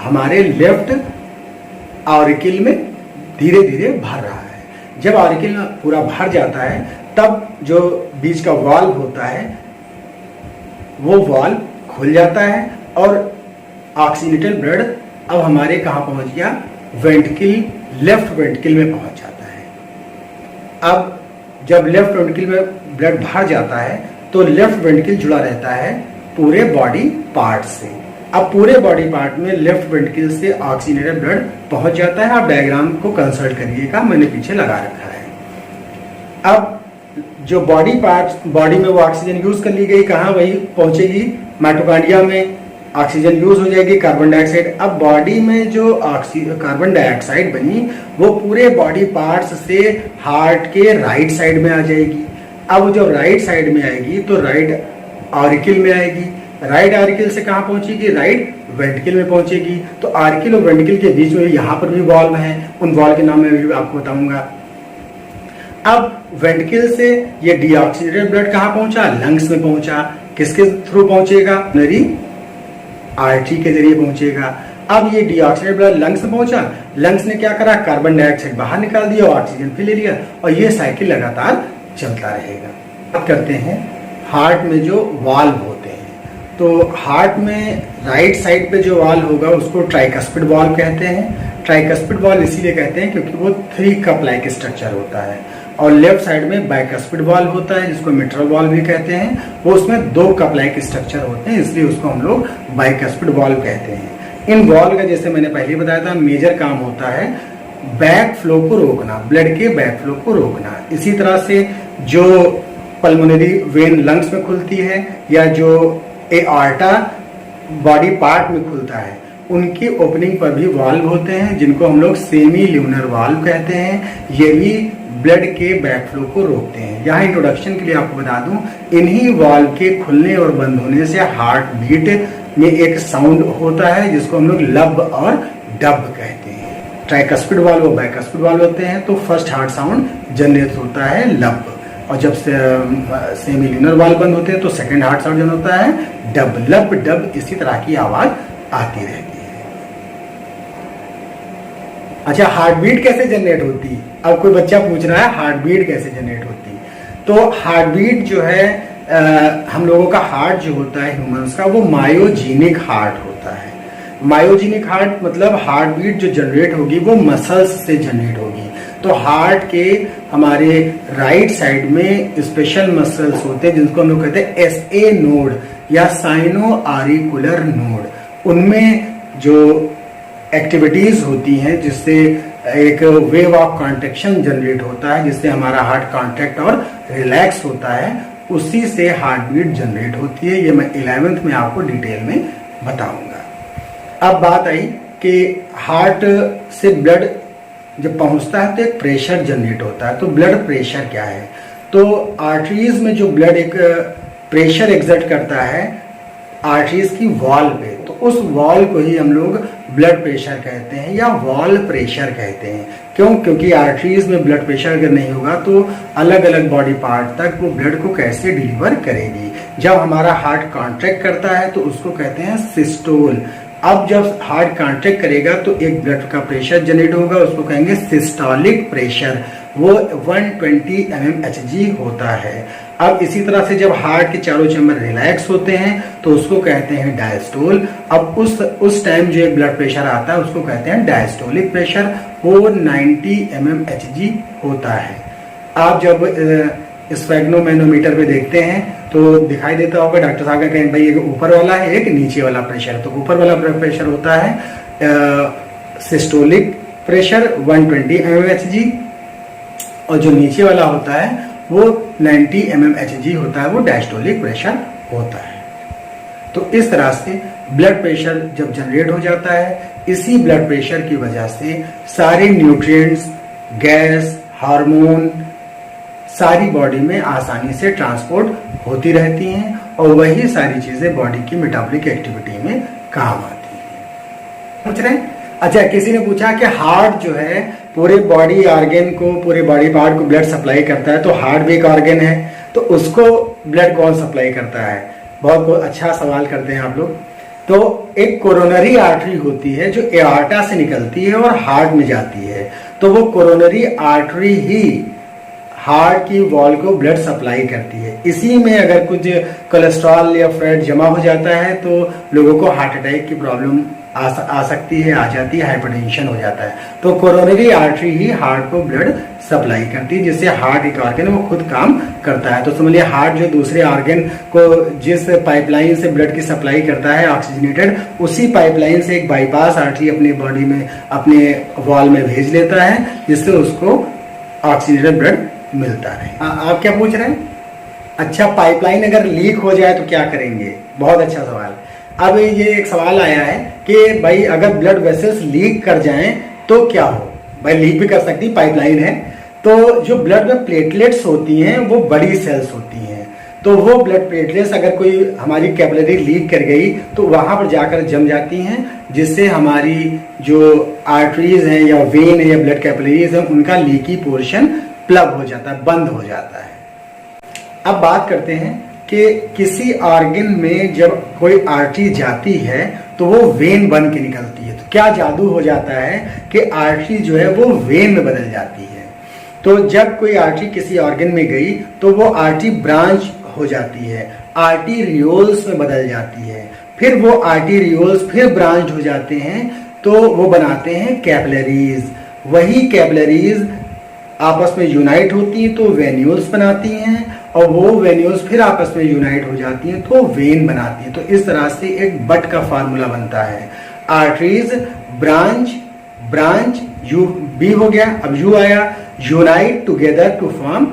हमारे लेफ्ट ऑरिकल में धीरे धीरे भर रहा है। जब ऑरिकल पूरा भर जाता है तब जो बीच का वाल्व होता है वो वाल्व खुल जाता है और ऑक्सीजनेटेड ब्लड अब हमारे कहाँ पहुंच गया? वेंट्रिकल, लेफ्ट वेंट्रिकल में पहुंच जाता है। अब जब लेफ्ट वेंट्रिकल में ब्लड भर जाता है तो लेफ्ट वेंट्रिकल जुड़ा रहता है पूरे बॉडी पार्ट से। अब पूरे बॉडी पार्ट में लेफ्ट वेंट्रिकल से ऑक्सीजनेटेड ब्लड पहुंच जाता है। आप डायग्राम को कंसल्ट करिएगा, मैंने पीछे लगा रखा है। अब जो बॉडी पार्ट, बॉडी में वो ऑक्सीजन यूज कर ली गई, कहाँ? वही पहुंचेगी माइटोकॉन्ड्रिया में, ऑक्सीजन यूज हो जाएगी, कार्बन डाइऑक्साइड। अब बॉडी में जो कार्बन डाइऑक्साइड बनी वो पूरे बॉडी पार्ट्स से हार्ट के राइट साइड में आ जाएगी। अब जो राइट साइड में आएगी तो राइट ऑरिकल में आएगी। राइट ऑरिकल से कहाँ पहुंचेगी? राइट वेंट्रिकल में पहुंचेगी। तो ऑरिकल और वेंट्रिकल के बीच में यहाँ पर भी वॉल्व है, उन वॉल्व के नाम मैं भी आपको बताऊंगा। अब वेंट्रिकल से ये डीऑक्सीजनेटेड ब्लड कहाँ पहुंचा? लंग्स में पहुंचा। किसके थ्रू पहुंचेगा? नरी आर्टरी के जरिए पहुंचेगा। अब ये डीऑक्सीजनेटेड ब्लड लंग्स में पहुंचा, लंग्स ने क्या करा? कार्बन डाइऑक्साइड बाहर निकाल दिया, ऑक्सीजन फिर ले लिया और ये साइकिल लगातार चलता रहेगा। बात करते हैं हार्ट में जो वाल्व होते हैं, तो हार्ट में राइट साइड पे जो वाल्व होगा उसको ट्राइकस्पिड वाल्व कहते हैं। ट्राइकस्पिड वाल्व इसीलिए कहते हैं क्योंकि वो 3 कप लाइक स्ट्रक्चर होता है। और लेफ्ट साइड में बाइकस्पिड वाल्व होता है जिसको मिट्रल वाल्व भी कहते हैं, वो उसमें 2 कप लाइक स्ट्रक्चर होते हैं, इसलिए उसको हम लोग बाइकस्पिड वाल्व कहते हैं। इन वाल्व का जैसे मैंने पहले बताया था मेजर काम होता है बैक फ्लो को रोकना, ब्लड के बैक फ्लो को रोकना। इसी तरह से जो पल्मोनरी वेन लंग्स में खुलती है या जो एआर्टा बॉडी पार्ट में खुलता है, उनकी ओपनिंग पर भी वाल्व होते हैं जिनको हम लोग सेमी ल्यूनर वाल्व कहते हैं। ये भी ब्लड के बैक फ्लो को रोकते हैं। यहाँ इंट्रोडक्शन के लिए आपको बता दूं, इन्हीं वाल्व के खुलने और बंद होने से हार्ट बीट में एक साउंड होता है जिसको हम लोग लब और डब कहते हैं। ट्राइकस्पिड वाल्व और बाइकस्पिड वाल्व होते हैं तो फर्स्ट हार्ट साउंड जनरेट होता है लब। और जब से सेमिल्यूनर वाल्व बंद होते हैं तो सेकंड हार्ट सर्जन होता है, डब लब डब इसी तरह की आवाज आती रहती है। अच्छा, हार्ट बीट कैसे जनरेट होती? अब कोई बच्चा पूछ रहा है हार्ट बीट कैसे जनरेट होती? तो हार्ट बीट जो है हम लोगों का हार्ट जो होता है ह्यूमंस का, वो मायोजेनिक हार्ट होता है। मायोजेनिक हार्ट मतलब हार्ट बीट जो जनरेट होगी वो मसल्स से जनरेट होगी। तो हार्ट के हमारे राइट साइड में स्पेशल मसल्स होते हैं जिनको हम लोग कहते हैं SA नोड या साइनो आरिकुलर नोड। उनमें जो एक्टिविटीज होती हैं जिससे एक वेव ऑफ कॉन्ट्रेक्शन जनरेट होता है, जिससे हमारा हार्ट कॉन्ट्रैक्ट और रिलैक्स होता है, उसी से हार्ट बीट जनरेट होती है। ये मैं 11th में आपको डिटेल में बताऊंगा। अब बात आई कि हार्ट से ब्लड जब पहुंचता है तो एक प्रेशर जनरेट होता है। तो ब्लड प्रेशर क्या है? तो आर्टरीज में जो ब्लड एक प्रेशर एग्जर्ट करता है आर्टरीज की वॉल पे, तो उस वॉल को ही हम लोग ब्लड प्रेशर कहते हैं या वॉल प्रेशर कहते हैं। क्यों? क्योंकि आर्टरीज में ब्लड प्रेशर अगर नहीं होगा तो अलग अलग बॉडी पार्ट तक वो ब्लड को कैसे डिलीवर करेगी। जब हमारा हार्ट कॉन्ट्रैक्ट करता है तो उसको कहते हैं सिस्टोल। अब जब हार्ट कॉन्ट्रैक्ट करेगा तो एक ब्लड का प्रेशर जनरेट होगा, उसको कहेंगे सिस्टोलिक प्रेशर, वो 120 mmHg होता है। अब इसी तरह से जब हार्ट के चारों चैम्बर रिलैक्स होते हैं तो उसको कहते हैं डायस्टोल। अब उस टाइम जो एक ब्लड प्रेशर आता है उसको कहते हैं डायस्टोलिक प्रेशर, वो 90 mmHg होता है। आप जब स्फेग्नोमैनोमीटर पे देखते हैं तो दिखाई देता होगा, डॉक्टर साहब कहेंगे भाई एक ऊपर वाला है एक नीचे वाला प्रेशर। तो ऊपर वाला प्रेशर होता है सिस्टोलिक प्रेशर 120 mmHg और जो नीचे वाला होता है वो 90 mmHg होता है, वो डायस्टोलिक प्रेशर होता है। तो इस तरह से ब्लड प्रेशर जब जनरेट हो जाता है, इसी ब्लड प्रेशर की वजह से सारे न्यूट्रिएंट्स, गैस, हार्मोन सारी बॉडी में आसानी से ट्रांसपोर्ट होती रहती हैं और वही सारी चीजें बॉडी की मेटाबॉलिक एक्टिविटी में काम आती हैं। पूछ रहे हैं? अच्छा, किसी ने पूछा कि हार्ट जो है पूरे बॉडी ऑर्गन को, पूरे बॉडी पार्ट को ब्लड सप्लाई करता है, तो हार्ट भी एक ऑर्गन है, तो उसको ब्लड कौन सप्लाई करता है? बहुत अच्छा सवाल करते हैं आप लोग। तो एक कोरोनरी आर्टरी होती है जो एआर्टा से निकलती है और हार्ट में जाती है। तो वो कोरोनरी आर्टरी ही हार्ट की वॉल को ब्लड सप्लाई करती है। इसी में अगर कुछ कोलेस्ट्रॉल या फैट जमा हो जाता है तो लोगों को हार्ट अटैक की प्रॉब्लम आ सकती है, आ जाती है, हाइपरटेंशन हो जाता है। तो कोरोनरी आर्टरी ही हार्ट को ब्लड सप्लाई करती है, जिससे हार्ट एक ऑर्गन वो खुद काम करता है। तो समझिए हार्ट जो दूसरे ऑर्गन को जिस पाइपलाइन से ब्लड की सप्लाई करता है ऑक्सीजनेटेड, उसी पाइपलाइन से एक बाईपास आर्टरी अपनी बॉडी में, अपने वॉल में भेज लेता है, जिससे उसको ऑक्सीजनेटेड ब्लड मिलता है। आप क्या पूछ रहे हैं? अच्छा, पाइपलाइन अगर लीक हो जाए तो क्या करेंगे? बहुत अच्छा सवाल। अब ये एक सवाल आया है कि भाई अगर ब्लड वेसल्स लीक कर जाएं तो क्या हो? भाई लीक भी कर सकती, पाइपलाइन है। तो जो ब्लड में प्लेटलेट्स होती हैं वो बड़ी सेल्स होती हैं, तो वो ब्लड प्लेटलेट्स अगर कोई हमारी कैपिलरी लीक कर गई तो वहां पर जाकर जम जाती हैं, जिससे हमारी जो आर्टरीज हैं या वेन है या ब्लड कैपिलरीज हैं उनका लीकी पोर्शन प्लग हो जाता है, बंद हो जाता है। अब बात करते हैं कि किसी ऑर्गन में जब कोई आर्टरी जाती है तो वो वेन बन के निकलती है। तो क्या जादू हो जाता है कि आर्टरी जो है वो वेन में बदल जाती है। तो जब कोई आर्टरी किसी ऑर्गन में गई तो वो आर्टरी ब्रांच हो जाती है, आर्टीरियोल्स में बदल जाती है, फिर वो आर्टीरियोल्स फिर ब्रांच हो जाते हैं, तो वो बनाते हैं कैपिलरीज। वही कैपिलरीज आपस में यूनाइट होती हैं तो वेन्यूल्स बनाती हैं, और वो वेन्यूल्स फिर आपस में यूनाइट हो जाती हैं तो वेन बनाती हैं। तो इस तरह से एक बट का फार्मूला बनता है, arteries branch, branch U B हो गया, अब यू आया, unite together to form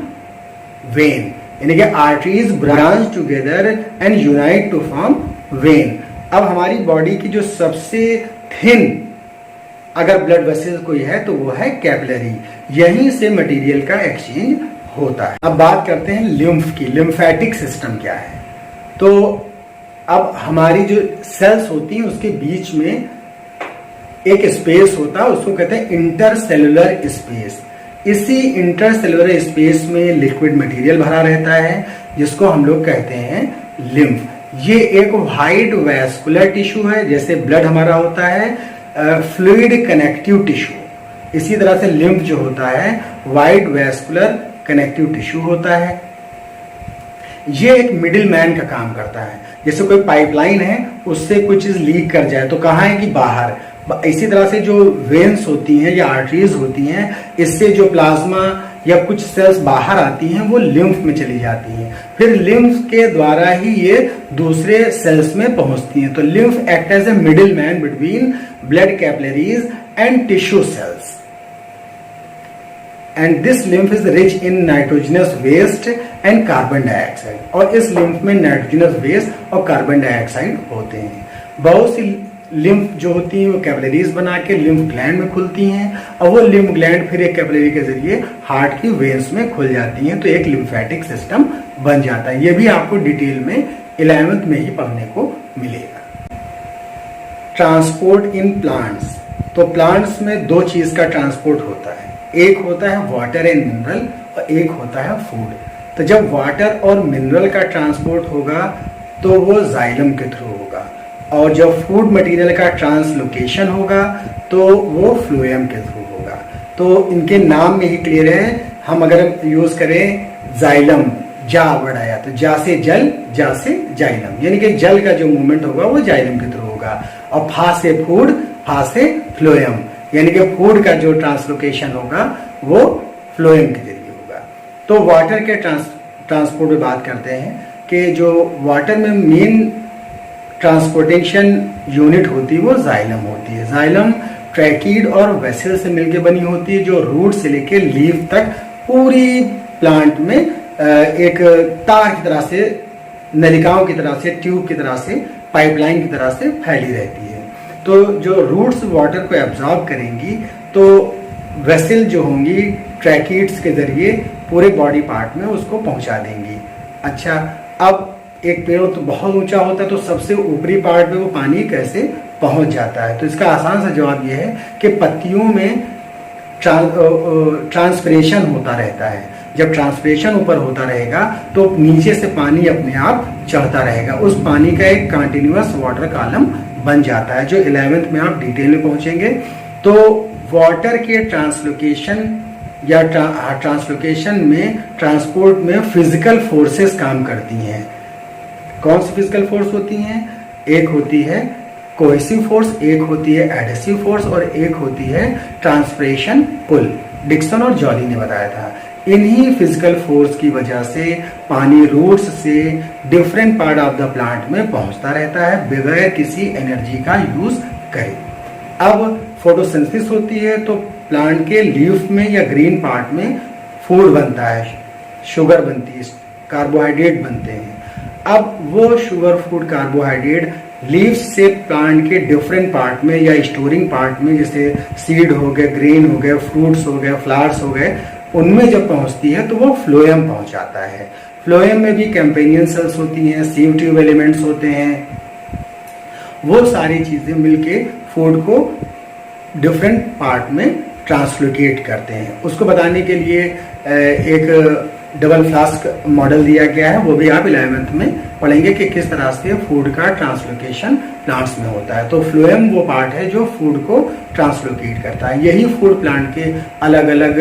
vein, यानी कि arteries branch together and unite to form vein. अब हमारी बॉडी की जो सबसे थिन अगर ब्लड वेसल्स कोई है तो वो है कैपिलरी, यहीं से मटेरियल का एक्सचेंज होता है। अब बात करते हैं लिम्फ की, लिम्फेटिक सिस्टम क्या है। तो अब हमारी जो सेल्स होती हैं उसके बीच में एक स्पेस होता है, उसको कहते हैं इंटरसेलुलर स्पेस। इसी इंटरसेलुलर स्पेस में लिक्विड मटेरियल भरा रहता है जिसको हम लोग कहते हैं लिम्फ। ये एक वाइड वैस्कुलर टिश्यू है, जैसे ब्लड हमारा होता है फ्लूइड कनेक्टिव टिश्यू, इसी तरह से लिम्फ जो होता है वाइड वैस्कुलर कनेक्टिव टिश्यू होता है। ये एक मिडिल मैन का काम करता है। जैसे कोई पाइपलाइन है, उससे कुछ चीज लीक कर जाए तो कहाँ है कि बाहर। इसी तरह से जो वेन्स होती हैं या आर्टरीज होती हैं, इससे जो प्लाज्मा या कुछ सेल्स बाहर आती हैं वो लिम्फ में चली जाती हैं, फिर लिम्फ के द्वारा ही ये दूसरे सेल्स में पहुंचती हैं। तो lymph act as a middle man between blood capillaries and tissue cells, and this lymph is rich in nitrogenous waste and carbon dioxide. और इस लिम्फ में नाइट्रोजनस वेस्ट और कार्बन डाइऑक्साइड होते हैं। बहुत सी लिम्फ जो होती है वो कैपिलरीज बना के लिम्फ ग्लैंड में खुलती हैं, और वो लिम्फ ग्लैंड फिर एक कैपिलरी के जरिए हार्ट की वेन्स में खुल जाती हैं, तो एक लिम्फेटिक सिस्टम बन जाता है। ये भी आपको डिटेल में 11th में ही पढ़ने को मिलेगा। ट्रांसपोर्ट इन प्लांट्स, तो प्लांट्स में दो चीज का ट्रांसपोर्ट होता है, एक होता है वाटर एंड मिनरल और एक होता है फूड। तो जब वाटर और मिनरल का ट्रांसपोर्ट होगा तो वो जाइलम के थ्रू होगा, और जब फूड मटेरियल का ट्रांसलोकेशन होगा तो वो फ्लोएम के थ्रू होगा। तो इनके नाम में ही क्लियर है। हम अगर यूज करें जाइलम, जा वर्ड आया तो जा से जल, जा से जाइलम, यानी कि जल का जो मूवमेंट होगा वो जाइलम के थ्रू होगा, और फा से फूड, फा से फ्लोएम, यानी कि फूड का जो ट्रांसलोकेशन होगा वो फ्लोएम के जरिए होगा। तो वाटर के ट्रांसपोर्ट में बात करते हैं कि जो वाटर में मेन ट्रांसपोर्टेशन यूनिट होती है वो जाइलम होती है। जाइलम ट्रैकीड और वेसल से मिलकर बनी होती है, जो रूट से लेकर लीफ तक पूरी प्लांट में एक तार की तरह से, नलिकाओं की तरह से, ट्यूब की तरह से, पाइपलाइन की तरह से फैली रहती है। तो जो रूट्स वाटर को एब्जॉर्ब करेंगी तो वेसल जो होंगी ट्रैकीड्स के जरिए पूरे बॉडी पार्ट में उसको पहुंचा देंगी। अच्छा, अब एक पेड़ तो बहुत ऊंचा होता है, तो सबसे ऊपरी पार्ट में वो पानी कैसे पहुंच जाता है? तो इसका आसान सा जवाब यह है कि पत्तियों में ट्रांसपिरेशन होता रहता है। जब ट्रांसपिरेशन ऊपर होता रहेगा तो नीचे से पानी अपने आप चढ़ता रहेगा, उस पानी का एक कंटिन्यूअस वाटर कॉलम बन जाता है, जो 11th में आप डिटेल में पहुंचेंगे। तो वाटर के ट्रांसलोकेशन या ट्रांसलोकेशन में, ट्रांसपोर्ट में फिजिकल फोर्सेस काम करती हैं। कौन सी फिजिकल फोर्स होती हैं? एक होती है कोहेसिव फोर्स, एक होती है एडहेसिव फोर्स, और एक होती है ट्रांसपिरेशन पुल। डिक्सन और जॉली ने बताया था। इन्हीं फिजिकल फोर्स की वजह से पानी रूट्स से different part of the plant में पहुंचता रहता है बगैर किसी एनर्जी का यूज करे। अब फोटोसिंथेसिस होती है तो प्लांट के लीफ में या ग्रीन पार्ट में फूड बनता है, शुगर बनती है, कार्बोहाइड्रेट बनते हैं। अब वो शुगर फूड कार्बोहाइड्रेट लीव्स से प्लांट के डिफरेंट पार्ट में या स्टोरिंग पार्ट में, जैसे सीड हो गए, ग्रेन हो गए, फ्रूट्स हो गए, फ्लावर्स हो गए, उनमें जब पहुंचती है तो वो फ्लोएम पहुंचाता है। फ्लोएम में भी कैंपेनियन सेल्स होती हैं, सीव ट्यूब एलिमेंट्स होते हैं, वो सारी चीजें मिलके फूड को डिफरेंट पार्ट में ट्रांसलोकेट करते हैं। उसको बताने के लिए एक डबल फ्लास्क मॉडल दिया गया है, वो भी आप 11th में पढ़ेंगे कि किस तरह से फूड का ट्रांसलोकेशन प्लांट्स में होता है। तो फ्लोएम वो पार्ट है जो फूड को ट्रांसलोकेट करता है। यही फूड प्लांट के अलग अलग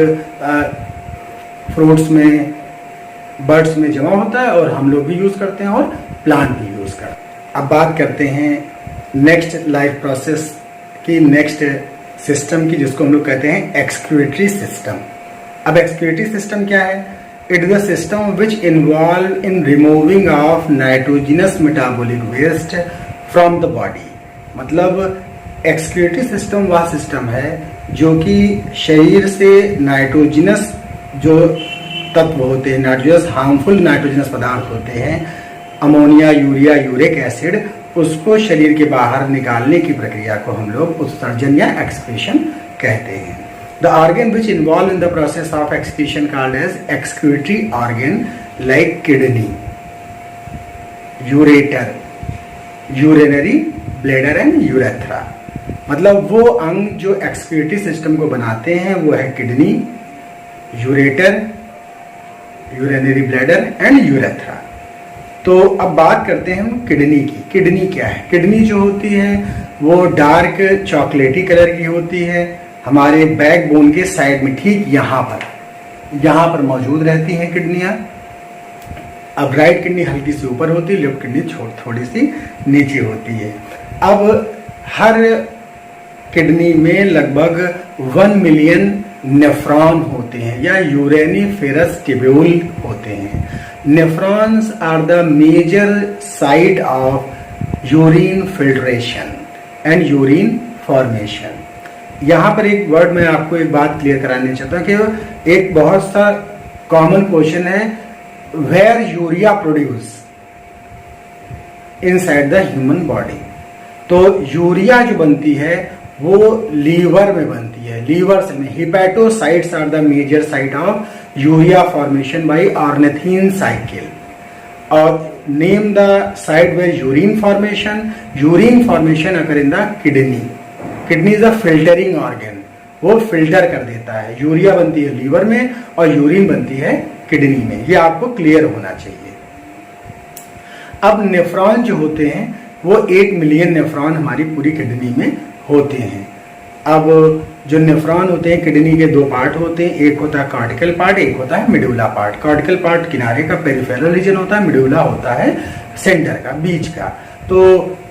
फ्रूट्स में, बर्ड्स में जमा होता है, और हम लोग भी यूज करते हैं और प्लांट भी यूज करते हैं। अब बात करते हैं नेक्स्ट लाइफ प्रोसेस की, नेक्स्ट सिस्टम की, जिसको हम लोग कहते हैं एक्सक्रीटरी सिस्टम। अब एक्सक्रीटरी सिस्टम क्या है? It is a system which involve in removing of nitrogenous metabolic waste from the body। मतलब एक्सक्रीटरी सिस्टम वह सिस्टम है जो कि शरीर से नाइट्रोजनस जो तत्व होते हैं, नाइट्रोजनस हार्मफुल नाइट्रोजनस पदार्थ होते हैं, अमोनिया, यूरिया, यूरिक एसिड, उसको शरीर के बाहर निकालने की प्रक्रिया को हम लोग उत्सर्जन या एक्सक्रीशन कहते हैं। The organ which involved in the process of excretion called as excretory organ like kidney, ureter, urinary bladder and urethra। मतलब वो अंग जो एक्सक्रीटरी सिस्टम को बनाते हैं वो है kidney, ureter, urinary bladder and urethra. तो अब बात करते हैं हम किडनी की। किडनी क्या है? किडनी जो होती है वो डार्क चॉकलेटी कलर की होती है, हमारे बैकबोन के साइड में ठीक यहाँ पर मौजूद रहती हैं किडनियां। अब राइट किडनी हल्की सी ऊपर होती है, लेफ्ट किडनी थोड़ी सी नीचे होती है। अब हर किडनी में लगभग 1 मिलियन नेफ्रॉन होते हैं या यूरेनिफेरस ट्यूब्यूल होते हैं। Nephrons are the major site of urine filtration and urine formation. यहाँ पर एक वर्ड मैं आपको एक बात क्लियर कराना चाहता हूँ कि एक बहुत सा कॉमन क्वेश्चन है, where urea produce inside the human body. तो यूरिया जो बनती है वो लीवर में बनती है, लीवर से में। Hepatocytes are the major site of urea formation by ornithine cycle. और name the site where urine formation occur in the kidney. Kidney is a filtering organ, वो फिल्टर कर देता है। यूरिया बनती है लीवर में और यूरिन बनती है किडनी में, ये आपको क्लियर होना चाहिए। अब नेफ्रॉन जो होते हैं वो 8 मिलियन नेफ्रॉन हमारी पूरी किडनी में होते हैं। अब जो नेफ्रॉन होते हैं किडनी के 2 पार्ट होते हैं, एक होता है कॉर्टिकल पार्ट, एक होता है मिडुला पार्ट। कॉर्टिकल पार्ट किनारे का पेरिफेरल रीजन होता है, मिडुला होता है सेंटर का, बीच का। तो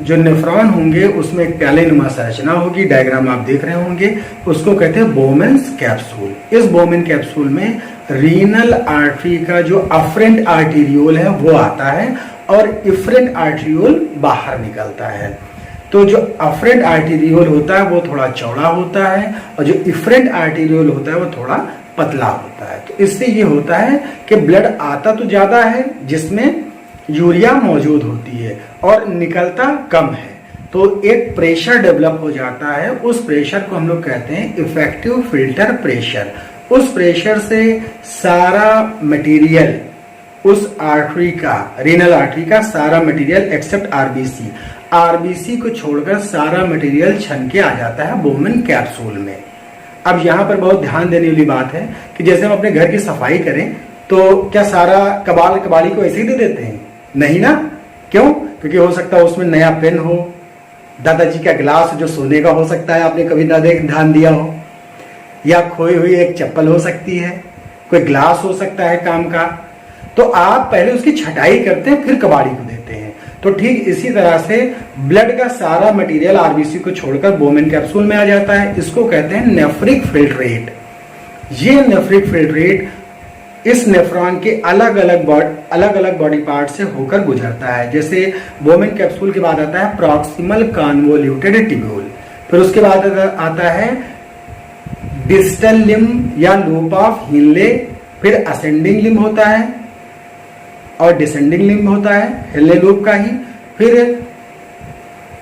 जो नेफ्रॉन होंगे उसमें एक प्यालेनुमा संरचना होगी, डायग्राम आप देख रहे होंगे, उसको कहते हैं बोमेन्स कैप्सूल। इस बोमेन कैप्सूल में रीनल आर्टरी का जो अफरेंट आर्टीरियोल है वो आता है और इफरेंट आर्टीरियोल बाहर निकलता है। तो जो अफरेंट आर्टीरियोल होता है वो थोड़ा चौड़ा होता है और जो इफरेंट आर्टीरियोल होता है वो थोड़ा पतला होता है। तो इससे ये होता है कि ब्लड आता तो ज्यादा है जिसमें यूरिया मौजूद होती है और निकलता कम है, तो एक प्रेशर डेवलप हो जाता है। उस प्रेशर को हम लोग कहते हैं इफेक्टिव फिल्टर प्रेशर। उस प्रेशर से सारा मटेरियल उस आर्टरी का, रीनल आर्टरी का सारा मटेरियल एक्सेप्ट आरबीसी को छोड़कर सारा मटेरियल छन के आ जाता है बोमेन कैप्सूल में। अब यहाँ पर बहुत ध्यान देने वाली बात है कि जैसे हम अपने घर की सफाई करें तो क्या सारा कबाड़ी को ऐसे ही दे देते हैं? नहीं ना। क्यों? क्योंकि हो सकता है उसमें नया पेन हो, दादाजी का गिलास जो सोने का हो सकता है, आपने कभी ध्यान दिया हो, या खोई हुई एक चप्पल हो सकती है, कोई ग्लास हो सकता है काम का। तो आप पहले उसकी छटाई करते हैं फिर कबाड़ी को देते हैं। तो ठीक इसी तरह से ब्लड का सारा मटेरियल आरबीसी को छोड़कर बोमेन कैप्सूल में आ जाता है। इसको कहते हैं नेफ्रिक फिल्ट्रेट। ये नेफ्रिक फिल्ट्रेट इस नेफ्रॉन के अलग अलग बॉडी पार्ट से होकर गुजरता है। जैसे बोमेन कैप्सूल के बाद आता है प्रॉक्सिमल कन्वोल्यूटेड ट्यूब्यूल, फिर उसके बाद आता है डिस्टल लिम्ब या लूप ऑफ हिनले, फिर असेंडिंग लिम्ब होता है और डिसेंडिंग लिम्ब होता है हिनले लूप का ही, फिर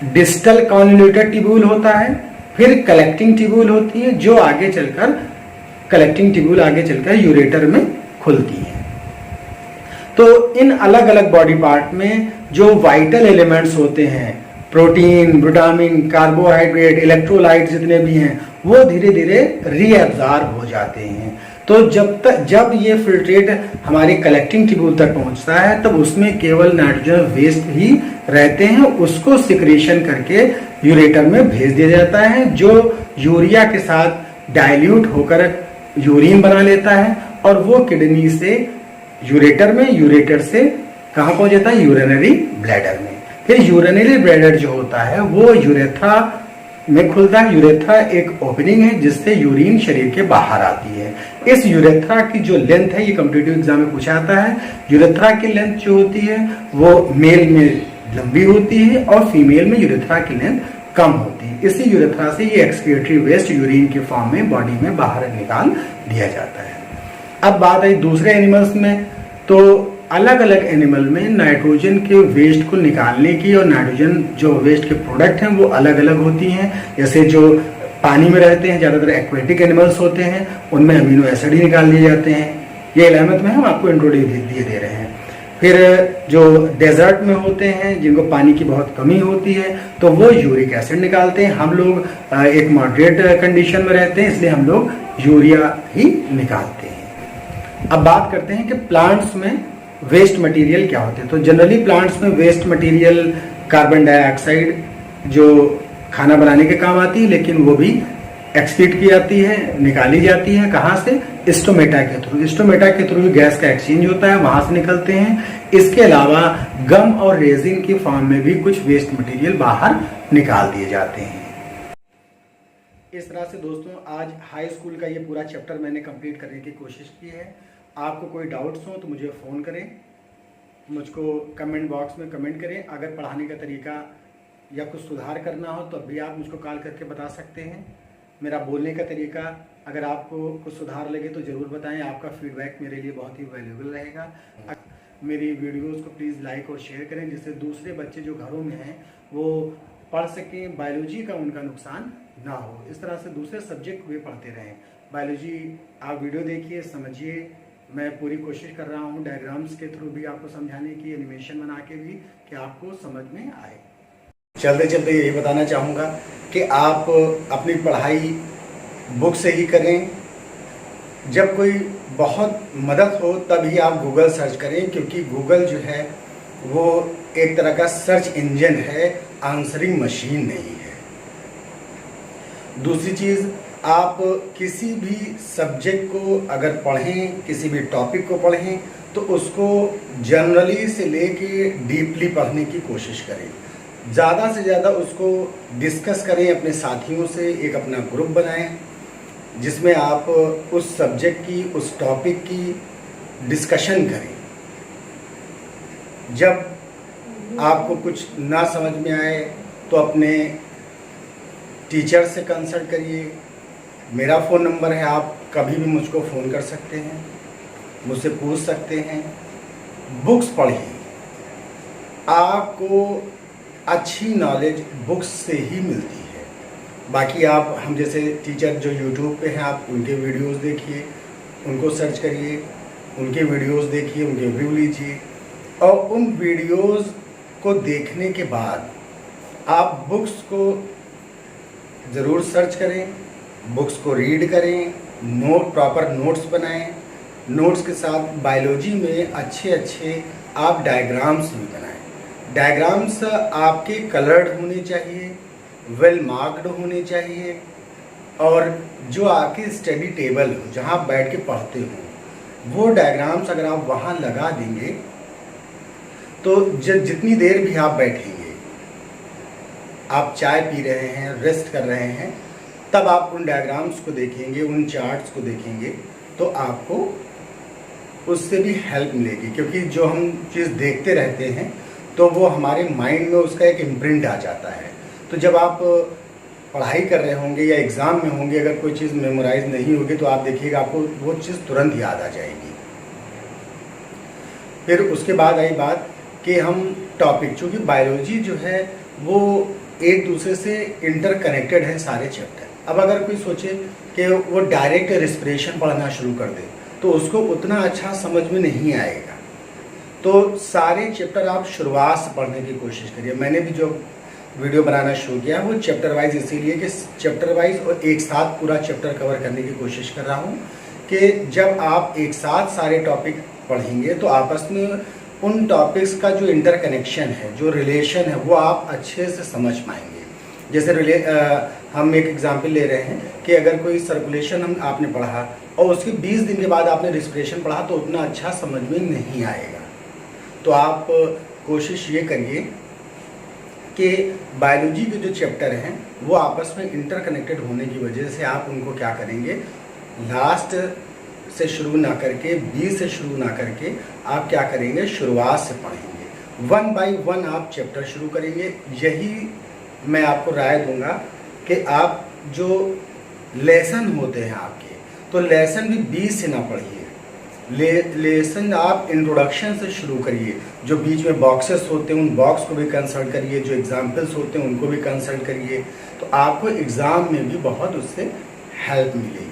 डिस्टल कन्वोल्यूटेड ट्यूब्यूल होता है, फिर कलेक्टिंग ट्यूब्यूल होती है जो आगे चलकर यूरेटर में खुलती है। तो इन अलग अलग बॉडी पार्ट में जो वाइटल एलिमेंट्स होते हैं, प्रोटीन, विटामिन, कार्बोहाइड्रेट, इलेक्ट्रोलाइट जितने भी हैं, वो धीरे धीरे रीअब्जॉर्ब हो जाते हैं। तो जब ये फिल्ट्रेट हमारे कलेक्टिंग ट्यूब्यूल तक पहुंचता है तब उसमें केवल नाइट्रोजन वेस्ट ही रहते हैं, उसको सिक्रेशन करके यूरेटर में भेज दिया जाता है, जो यूरिया के साथ डाइल्यूट होकर यूरिन बना लेता है और वो किडनी से यूरेटर में, यूरेटर से कहाँ पहुंच जाता है? यूरिनरी ब्लैडर में। फिर यूरिनरी ब्लैडर जो होता है वो यूरेथ्रा में खुलता है। यूरेथ्रा एक ओपनिंग है जिससे यूरिन शरीर के बाहर आती है। इस यूरेथ्रा की जो लेंथ है, ये कॉम्पिटिटिव एग्जाम में पूछा जाता है, यूरेथ्रा की लेंथ जो होती है वो मेल में लंबी होती है और फीमेल में यूरेथ्रा की लेंथ कम होती है। इसी यूरेथ्रा से ये एक्सक्रीटरी वेस्ट यूरिन के फॉर्म में बॉडी में बाहर निकाल दिया जाता है। अब बात आई दूसरे एनिमल्स में, तो अलग अलग एनिमल में नाइट्रोजन के वेस्ट को निकालने की और नाइट्रोजन जो वेस्ट के प्रोडक्ट हैं वो अलग अलग होती हैं। जैसे जो पानी में रहते हैं, ज्यादातर एक्वेटिक एनिमल्स होते हैं, उनमें अमीनो एसिड ही निकाल लिए जाते हैं। ये 11th में हम आपको इंट्रोड्यूस दे रहे हैं। फिर जो डेजर्ट में होते हैं, जिनको पानी की बहुत कमी होती है, तो वो यूरिक एसिड निकालते हैं। हम लोग एक मॉडरेट कंडीशन में रहते हैं, इसलिए हम लोग यूरिया ही निकालते हैं। अब बात करते हैं कि प्लांट्स में वेस्ट मटेरियल क्या होते हैं। तो जनरली प्लांट्स में वेस्ट मटेरियल कार्बन डाइऑक्साइड जो खाना बनाने के काम आती है, लेकिन वो भी एक्सक्रीट की जाती है, निकाली जाती है। कहाँ से? स्टोमेटा के थ्रू। स्टोमेटा के थ्रू गैस का एक्सचेंज होता है, वहां से निकलते हैं। इसके अलावा गम और रेजिन की फॉर्म में भी कुछ वेस्ट मटेरियल बाहर निकाल दिए जाते हैं। इस तरह से दोस्तों आज हाई स्कूल का ये पूरा चैप्टर मैंने कंप्लीट करने की कोशिश की है। आपको कोई डाउट्स हो तो मुझे फ़ोन करें, मुझको कमेंट बॉक्स में कमेंट करें। अगर पढ़ाने का तरीका या कुछ सुधार करना हो तो भी आप मुझको कॉल करके बता सकते हैं। मेरा बोलने का तरीका अगर आपको कुछ सुधार लगे तो ज़रूर बताएं। आपका फीडबैक मेरे लिए बहुत ही वैल्यूएबल रहेगा। मेरी वीडियोस को प्लीज़ लाइक और शेयर करें, जिससे दूसरे बच्चे जो घरों में हैं वो पढ़ सकें, बायोलॉजी का उनका नुकसान ना हो। इस तरह से दूसरे सब्जेक्ट वे पढ़ते रहें। बायोलॉजी आप वीडियो देखिए, समझिए। मैं पूरी कोशिश कर रहा हूँ डायग्राम्स के थ्रू भी आपको समझाने की, एनिमेशन बना के भी, कि आपको समझ में आए। चलते चलते यही बताना चाहूँगा कि आप अपनी पढ़ाई बुक से ही करें। जब कोई बहुत मदद हो तभी आप गूगल सर्च करें, क्योंकि गूगल जो है वो एक तरह का सर्च इंजन है, आंसरिंग मशीन नहीं है। दूसरी चीज़, आप किसी भी सब्जेक्ट को अगर पढ़ें, किसी भी टॉपिक को पढ़ें, तो उसको जनरली से लेके डीपली पढ़ने की कोशिश करें। ज़्यादा से ज़्यादा उसको डिस्कस करें अपने साथियों से। एक अपना ग्रुप बनाएं जिसमें आप उस सब्जेक्ट की, उस टॉपिक की डिस्कशन करें। जब आपको कुछ ना समझ में आए तो अपने टीचर से कंसल्ट करिए। मेरा फ़ोन नंबर है, आप कभी भी मुझको फ़ोन कर सकते हैं, मुझसे पूछ सकते हैं। बुक्स पढ़िए, आपको अच्छी नॉलेज बुक्स से ही मिलती है। बाकी आप हम जैसे टीचर जो यूट्यूब पे हैं, आप उनके वीडियोस देखिए, उनको सर्च करिए, उनके वीडियोस देखिए, उनके व्यू लीजिए, और उन वीडियोस को देखने के बाद आप बुक्स को ज़रूर सर्च करें, बुक्स को रीड करें, प्रॉपर नोट्स बनाएं। नोट्स के साथ बायोलॉजी में अच्छे आप डायग्राम्स भी बनाएं। डायग्राम्स आपके कलर्ड होने चाहिए, वेल मार्क्ड होने चाहिए, और जो आपके स्टडी टेबल हो, जहाँ आप बैठ के पढ़ते हो, वो डायग्राम्स अगर आप वहाँ लगा देंगे तो जितनी देर भी आप बैठेंगे, आप चाय पी रहे हैं, रेस्ट कर रहे हैं, तब आप उन डायग्राम्स को देखेंगे, उन चार्ट्स को देखेंगे, तो आपको उससे भी हेल्प मिलेगी। क्योंकि जो हम चीज़ देखते रहते हैं तो वो हमारे माइंड में उसका एक इम्प्रिंट आ जाता है। तो जब आप पढ़ाई कर रहे होंगे या एग्ज़ाम में होंगे, अगर कोई चीज़ मेमोराइज नहीं होगी तो आप देखिएगा आपको वो चीज़ तुरंत याद आ जाएगी। फिर उसके बाद आई बात कि हम टॉपिक, चूँकि बायोलॉजी जो है वो एक दूसरे से इंटरकनेक्टेड है सारे चैप्टर। अब अगर कोई सोचे कि वो डायरेक्ट रेस्पिरेशन पढ़ना शुरू कर दे तो उसको उतना अच्छा समझ में नहीं आएगा। तो सारे चैप्टर आप शुरुआत से पढ़ने की कोशिश करिए। मैंने भी जो वीडियो बनाना शुरू किया वो चैप्टर वाइज इसीलिए कि चैप्टर वाइज और एक साथ पूरा चैप्टर कवर करने की कोशिश कर रहा हूँ, कि जब आप एक साथ सारे टॉपिक पढ़ेंगे तो आपस में उन टॉपिक्स का जो इंटरकनेक्शन है, जो रिलेशन है, वो आप अच्छे से समझ पाएंगे। जैसे हम एक एग्जांपल ले रहे हैं कि अगर कोई सर्कुलेशन आपने पढ़ा और उसके 20 दिन के बाद आपने रिस्पिरेशन पढ़ा तो उतना अच्छा समझ में नहीं आएगा। तो आप कोशिश ये करिए कि बायोलॉजी के जो चैप्टर हैं वो आपस में इंटरकनेक्टेड होने की वजह से आप उनको क्या करेंगे, लास्ट से शुरू ना करके, 20 से शुरू ना करके आप क्या करेंगे, शुरुआत से पढ़ेंगे। 1 बाय 1 आप चैप्टर शुरू करेंगे। यही मैं आपको राय दूंगा कि आप जो लेसन होते हैं आपके, तो लेसन भी 20 से ना पढ़िए। लेसन आप इंट्रोडक्शन से शुरू करिए। जो बीच में बॉक्सेस होते हैं उन बॉक्स को भी कंसल्ट करिए, जो एग्जाम्पल्स होते हैं उनको भी कंसल्ट करिए, तो आपको एग्ज़ाम में भी बहुत उससे हेल्प मिलेगी।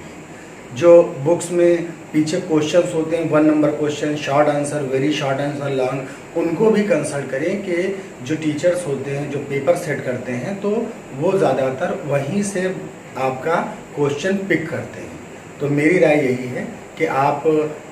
जो बुक्स में पीछे क्वेश्चंस होते हैं, 1 number question, short answer, very short answer, long, उनको भी कंसल्ट करें कि जो टीचर्स होते हैं जो पेपर सेट करते हैं तो वो ज़्यादातर वहीं से आपका क्वेश्चन पिक करते हैं। तो मेरी राय यही है कि आप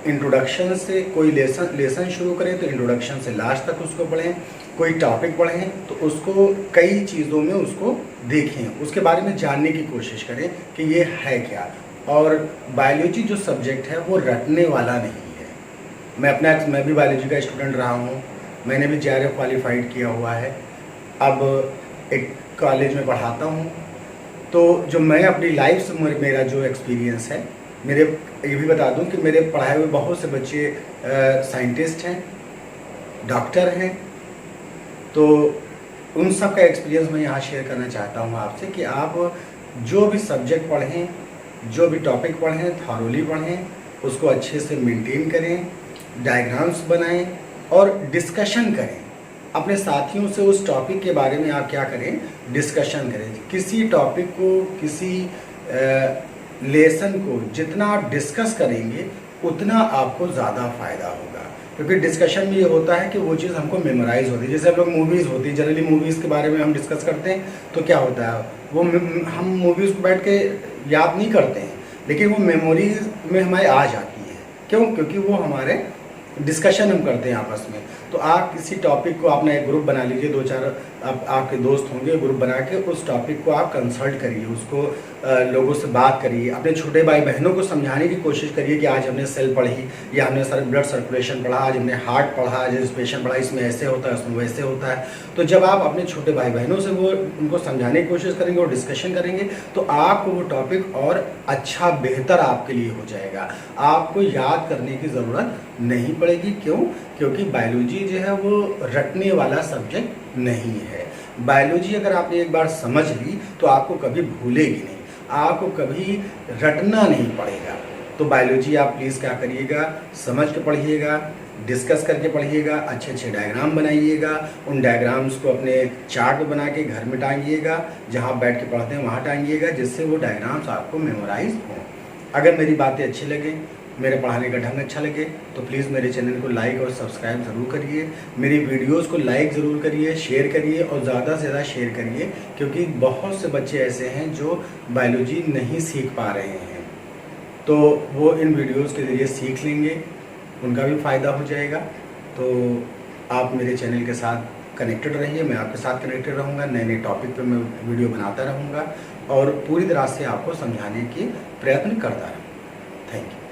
इंट्रोडक्शन से कोई लेसन शुरू करें तो इंट्रोडक्शन से लास्ट तक उसको पढ़ें, कोई टॉपिक पढ़ें तो उसको कई चीज़ों में उसको देखें, उसके बारे में जानने की कोशिश करें कि ये है क्या। और बायोलॉजी जो सब्जेक्ट है वो रटने वाला नहीं है। मैं भी बायोलॉजी का स्टूडेंट रहा हूँ, मैंने भी JRF क्वालिफाइड किया हुआ है, अब एक कॉलेज में पढ़ाता हूँ। तो जो मैं अपनी लाइफ से मेरा जो एक्सपीरियंस है, मेरे ये भी बता दूं कि मेरे पढ़ाए हुए बहुत से बच्चे साइंटिस्ट हैं, डॉक्टर हैं, तो उन सब का एक्सपीरियंस मैं यहाँ शेयर करना चाहता हूँ आपसे कि आप जो भी सब्जेक्ट पढ़ें, जो भी टॉपिक पढ़ें, थॉरोली पढ़ें, उसको अच्छे से मेंटेन करें, डायग्राम्स बनाएं और डिस्कशन करें। अपने साथियों से उस टॉपिक के बारे में आप क्या करें, डिस्कशन करें। किसी टॉपिक को, किसी लेसन को जितना आप डिस्कस करेंगे उतना आपको ज़्यादा फ़ायदा होगा, क्योंकि डिस्कशन में ये होता है कि वो चीज़ हमको मेमोराइज होती है। जैसे हम लोग मूवीज़ होती है, जनरली मूवीज़ के बारे में हम डिस्कस करते हैं तो क्या होता है, वो हम मूवीज़ को बैठ के याद नहीं करते हैं, लेकिन वो मेमोरीज में हमारे आ जाती है। क्यों? क्योंकि वो हमारे डिस्कशन हम करते हैं आपस में। तो आप किसी टॉपिक को अपना एक ग्रुप बना लीजिए, 2-4 आपके दोस्त होंगे, ग्रुप बना के उस टॉपिक को आप कंसल्ट करिए, उसको लोगों से बात करिए, अपने छोटे भाई बहनों को समझाने की कोशिश करिए कि आज हमने सेल पढ़ी या हमने ब्लड सर्कुलेशन पढ़ा, आज हमने हार्ट पढ़ा, आज रेस्पिरेशन पढ़ा, इसमें ऐसे होता है, उसमें वैसे होता है। तो जब आप अपने छोटे भाई बहनों से वो उनको समझाने की कोशिश करेंगे और डिस्कशन करेंगे तो आपको वो टॉपिक और अच्छा बेहतर आपके लिए हो जाएगा। आपको याद करने की ज़रूरत नहीं पड़ेगी। क्यों? क्योंकि बायोलॉजी जो है वो रटने वाला सब्जेक्ट नहीं है। बायोलॉजी अगर आपने एक बार समझ ली तो आपको कभी भूलेगी नहीं, आपको कभी रटना नहीं पड़ेगा। तो बायोलॉजी आप प्लीज़ क्या करिएगा, समझ के पढ़िएगा, डिस्कस करके पढ़िएगा, अच्छे अच्छे डायग्राम बनाइएगा, उन डायग्राम्स को अपने चार्ट में बना के घर में टांगिएगा, जहाँ बैठ के पढ़ते हैं वहाँ टांगिएगा, जिससे वो डायग्राम्स आपको मेमोराइज हों। अगर मेरी बातें अच्छी लगे, मेरे पढ़ाने का ढंग अच्छा लगे तो प्लीज़ मेरे चैनल को लाइक और सब्सक्राइब ज़रूर करिए, मेरी वीडियोस को लाइक ज़रूर करिए, शेयर करिए और ज़्यादा से ज़्यादा शेयर करिए, क्योंकि बहुत से बच्चे ऐसे हैं जो बायोलॉजी नहीं सीख पा रहे हैं, तो वो इन वीडियोस के ज़रिए सीख लेंगे, उनका भी फ़ायदा हो जाएगा। तो आप मेरे चैनल के साथ कनेक्टेड रहिए, मैं आपके साथ कनेक्टेड रहूँगा, नए नए टॉपिक पर मैं वीडियो बनाता रहूँगा और पूरी तरह से आपको समझाने की प्रयत्न करता रहूँगा। Thank you.